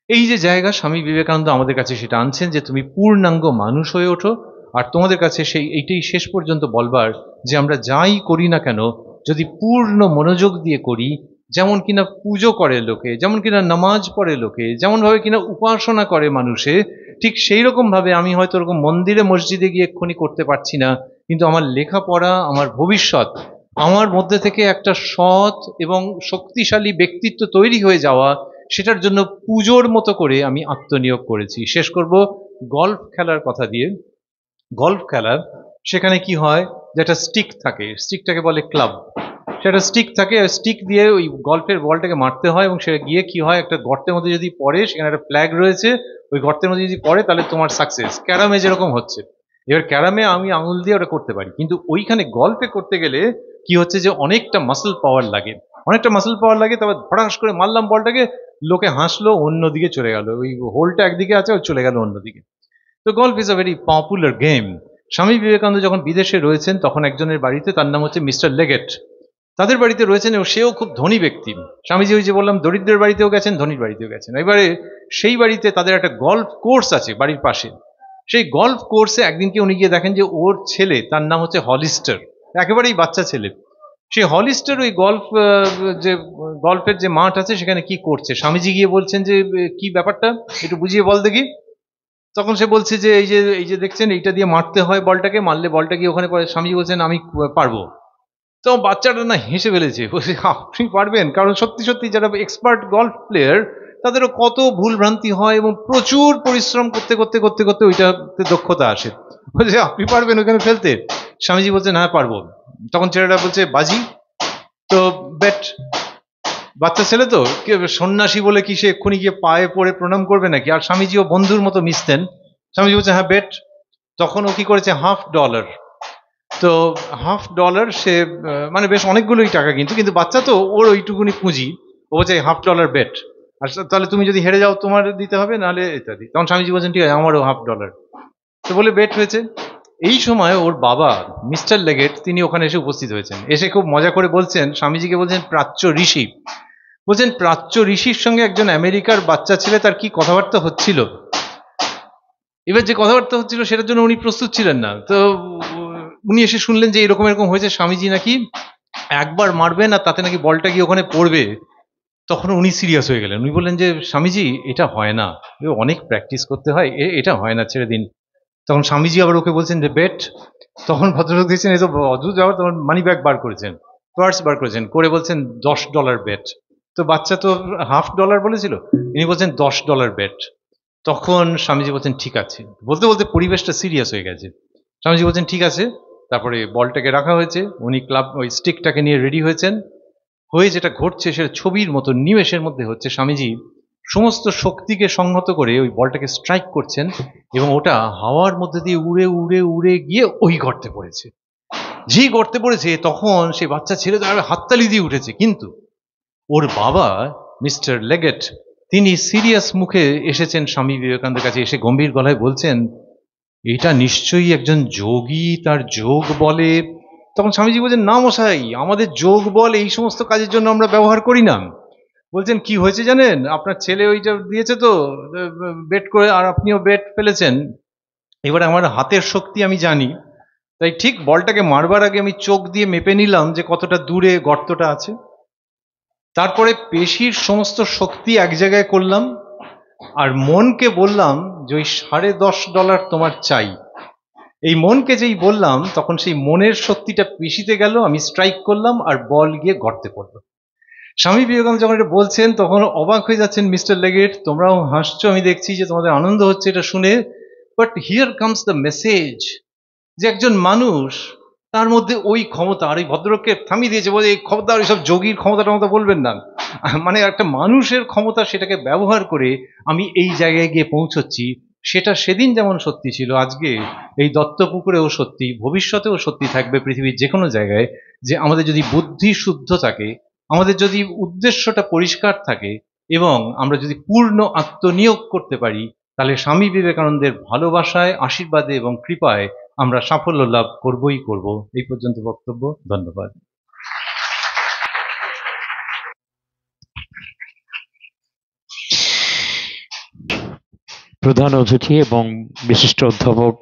এই যে জায়গা স্বামী বিবেকানন্দ আমাদের কাছে সেটা আনছেন, যে তুমি পূর্ণাঙ্গ মানুষ হয়ে ওঠো। আর তোমাদের কাছে সেই এইটাই শেষ পর্যন্ত বলবার, যে আমরা যাই করি না কেন যদি পূর্ণ মনোযোগ দিয়ে করি, যেমন কিনা পুজো করে লোকে, যেমন কিনা নামাজ পড়ে লোকে, যেমন ভাবে কিনা উপাসনা করে মানুষে, ঠিক সেই রকম ভাবে আমি হয়তো ওরকম মন্দিরে মসজিদে গিয়ে এক্ষুনি করতে পারছি না, কিন্তু আমার লেখাপড়া, আমার ভবিষ্যৎ, আমার মধ্যে থেকে একটা সৎ এবং শক্তিশালী ব্যক্তিত্ব তৈরি হয়ে যাওয়া, সেটার জন্য পুজোর মতো করে আমি আত্মনিয়োগ করেছি। শেষ করব গল্ফ খেলার কথা দিয়ে। গল্ফ খেলার সেখানে কি হয়, যে একটা স্টিক থাকে, স্টিকটাকে বলে ক্লাব। সেটা স্টিক থাকে, স্টিক দিয়ে ওই গল্ফের বলটাকে মারতে হয়, এবং সেটা গিয়ে কি হয়, একটা গর্তের মধ্যে যদি পড়ে, সেখানে একটা ফ্ল্যাগ রয়েছে, ওই গর্তের মধ্যে যদি পড়ে তাহলে তোমার সাকসেস। ক্যারামে যেরকম হচ্ছে, এবার ক্যারামে আমি আঙুল দিয়ে ওটা করতে পারি, কিন্তু ওইখানে গল্ফে করতে গেলে কি হচ্ছে, যে অনেকটা মাসল পাওয়ার লাগে, অনেকটা মাসল পাওয়ার লাগে। তারপর ধড়াস করে মারলাম বলটাকে, লোকে হাসলো, অন্যদিকে চলে গেল, ওই হোলটা একদিকে আছে, ও চলে গেল অন্যদিকে। তো golf is a very popular game. Swami Vivekananda যখন বিদেশে রয়েছেন তখন একজনের বাড়িতে, তার নাম হচ্ছে মিস্টার লেগেট, তাদের বাড়িতে রয়েছেন, এবং সেও খুব ধনী ব্যক্তি। স্বামীজি ওই যে বললাম দরিদ্রের বাড়িতেও গেছেন, ধনীর বাড়িতেও গেছেন। এবারে সেই বাড়িতে তাদের একটা গল্ফ কোর্স আছে বাড়ির পাশে। সেই গল্ফ কোর্সে একদিনকে উনি গিয়ে দেখেন যে ওর ছেলে, তার নাম হচ্ছে হলিস্টার, একেবারেই বাচ্চা ছেলে, সেই হলিস্টার ওই গল্ফ যে গল্ফের যে মাঠ আছে সেখানে কি করছে। স্বামীজি গিয়ে বলছেন যে কি ব্যাপারটা একটু বুঝিয়ে বল দেখি। তখন সে বলছে যে এই যে দেখছেন এইটা দিয়ে মারতে হয়, বলটাকে মারলে বলটা গিয়ে ওখানে পড়ে। স্বামীজি বলছেন আমি পারবো। তো বাচ্চাটা না হেসে ফেলেছে, বলছে আপনি পারবেন? কারণ সত্যি সত্যি যারা এক্সপার্ট গল্ফ প্লেয়ার তাদেরও কত ভুল ভ্রান্তি হয়, এবং প্রচুর পরিশ্রম করতে করতে করতে করতে ওইটাতে দক্ষতা আসে। বলছে আপনি পারবেন ওখানে ফেলতে? স্বামীজি বলছেন হ্যাঁ পারবো। তখন ছেলেটা বলছে বাজি, তো বেট। বাচ্চা ছেলে তো, কি সন্ন্যাসী বলে কি সে এক্ষুনি গিয়ে পায়ে পড়ে প্রণাম করবে নাকি? আর স্বামীজিও বন্ধুর মতো মিশতেন। স্বামীজি বলছে হ্যাঁ বেট। তখন ও কি করেছে, $50। তো $50 সে মানে বেশ অনেকগুলোই টাকা, কিন্তু কিন্তু বাচ্চা তো, ওর ওইটুকুনি পুঁজি। ও বলছে $50 বেট, আর তাহলে তুমি যদি হেরে যাও তোমার দিতে হবে, নাহলে ইত্যাদি। তখন স্বামীজি বলছেন ঠিক আছে আমারও $50। তো বলে বেট হয়েছে। এই সময় ওর বাবা মিস্টার লেগেট তিনি ওখানে এসে উপস্থিত হয়েছেন, এসে খুব মজা করে বলছেন স্বামীজিকে, বলছেন প্রাচ্য ঋষি, বলছেন প্রাচ্য ঋষির সঙ্গে একজন আমেরিকার বাচ্চা ছেলে তার কি কথাবার্তা হচ্ছিল। এবার যে কথাবার্তা হচ্ছিল সেটার জন্য উনি প্রস্তুত ছিলেন না। তো উনি এসে শুনলেন যে এরকম এরকম হয়েছে, স্বামীজি নাকি একবার মারবেন আর তাতে নাকি বলটা গিয়ে ওখানে পড়বে। তখন উনি সিরিয়াস হয়ে গেলেন। উনি বললেন যে স্বামীজি এটা হয় না, অনেক প্র্যাকটিস করতে হয়, এটা হয় না, ছেড়ে দিন। তখন স্বামীজি আবার ওকে বলছেন যে বেট। তখন ভদ্রলোক দিয়েছেন এই তো অদ্ভুত ব্যাপার, তখন মানি ব্যাগ বার করেছেন, পার্স বার করেছেন, করে বলছেন $10 বেট। তো বাচ্চা তো $50 বলেছিল, ইনি বলছেন $10 বেট। তখন স্বামীজি বলছেন ঠিক আছে, বলতে বলতে পরিবেশটা সিরিয়াস হয়ে গেছে। স্বামীজি বলছেন ঠিক আছে। তারপরে বলটাকে রাখা হয়েছে, উনি ক্লাব ওই স্টিকটাকে নিয়ে রেডি হয়েছেন, হয়ে যেটা ঘটছে সেটা ছবির মতো নিমেষের মধ্যে হচ্ছে। স্বামীজি সমস্ত শক্তিকে সংহত করে ওই বলটাকে স্ট্রাইক করছেন, এবং ওটা হাওয়ার মধ্যে দিয়ে উড়ে উড়ে উড়ে গিয়ে ওই গর্তে পড়েছে। যেই গর্তে পড়েছে তখন সে বাচ্চা ছেলে তার হাততালি দিয়ে উঠেছে, কিন্তু ওর বাবা মিস্টার লেগেট তিনি সিরিয়াস মুখে এসেছেন স্বামী বিবেকানন্দের কাছে, এসে গম্ভীর গলায় বলছেন, এটা নিশ্চয়ই একজন যোগী, তার যোগ বলে। তখন স্বামীজি বলছেন, না মশাই, আমাদের যোগ বল এই সমস্ত কাজের জন্য আমরা ব্যবহার করি না। বলছেন, কি হয়েছে জানেন, আপনার ছেলে ওইটা দিয়েছে তো বেট করে, আর আপনিও বেট ফেলেছেন, এবারে আমার হাতের শক্তি আমি জানি, তাই ঠিক বলটাকে মারবার আগে আমি চোখ দিয়ে মেপে নিলাম যে কতটা দূরে গর্তটা আছে, তারপরে পেশির সমস্ত শক্তি এক জায়গায় করলাম, আর মনকে বললাম যে ওই $10.5 তোমার চাই। এই মনকে যেই বললাম, তখন সেই মনের শক্তিটা পেশিতে গেল, আমি স্ট্রাইক করলাম, আর বল গিয়ে গর্তে পড়লো। স্বামী বিবেকানন্দ যখন এটা বলছেন, তখন অবাক হয়ে যাচ্ছেন মিস্টার লেগেট, তোমরাও হাসছো, আমি দেখছি যে তোমাদের আনন্দ হচ্ছে এটা শুনে। But here comes the message, যে একজন মানুষ, তার মধ্যে ওই ক্ষমতা, আর এই ভদ্রলোককে থামিয়ে দিয়েছে, বলে এই ক্ষমতা, ওইসব যোগীর ক্ষমতাটা মতো বলবেন না, মানে একটা মানুষের ক্ষমতা, সেটাকে ব্যবহার করে আমি এই জায়গায় গিয়ে পৌঁছচ্ছি। সেটা সেদিন যেমন সত্যি ছিল, আজকে এই দত্তপুকুরেও সত্যি, ভবিষ্যতেও সত্যি থাকবে পৃথিবীর যে কোনো জায়গায়, যে আমাদের যদি বুদ্ধি শুদ্ধ থাকে, আমাদের যদি উদ্দেশ্যটা পরিষ্কার থাকে, এবং আমরা যদি পূর্ণ আত্মনিয়োগ করতে পারি, তাহলে স্বামী বিবেকানন্দের ভালোবাসায়, আশীর্বাদে এবং কৃপায় আমরা সাফল্য লাভ করবই করব। এই পর্যন্ত বক্তব্য, ধন্যবাদ। প্রধান অতিথি এবং বিশিষ্ট অধ্যাপক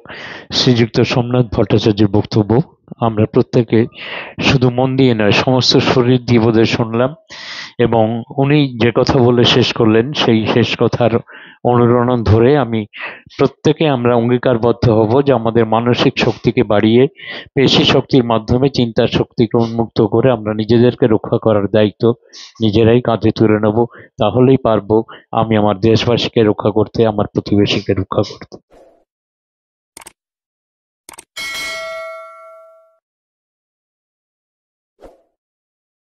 শ্রীযুক্ত সোমনাথ ভট্টাচার্যের বক্তব্য আমরা প্রত্যেকে শুধু মন দিয়ে নয়, সমস্ত শরীর দিয়ে বোধহয় শুনলাম, এবং উনি যে কথা বলে শেষ করলেন, সেই শেষ কথার অনুরণন ধরে প্রত্যেকে আমরা অঙ্গীকারবদ্ধ হব যে আমাদের মানসিক শক্তিকে বাড়িয়ে পেশি শক্তির মাধ্যমে চিন্তার শক্তিকে উন্মুক্ত করে আমরা নিজেদেরকে রক্ষা করার দায়িত্ব নিজেরাই কাঁধে তুলে নেব। তাহলেই পারবো আমি আমার দেশবাসীকে রক্ষা করতে, আমার প্রতিবেশীকে রক্ষা করতে।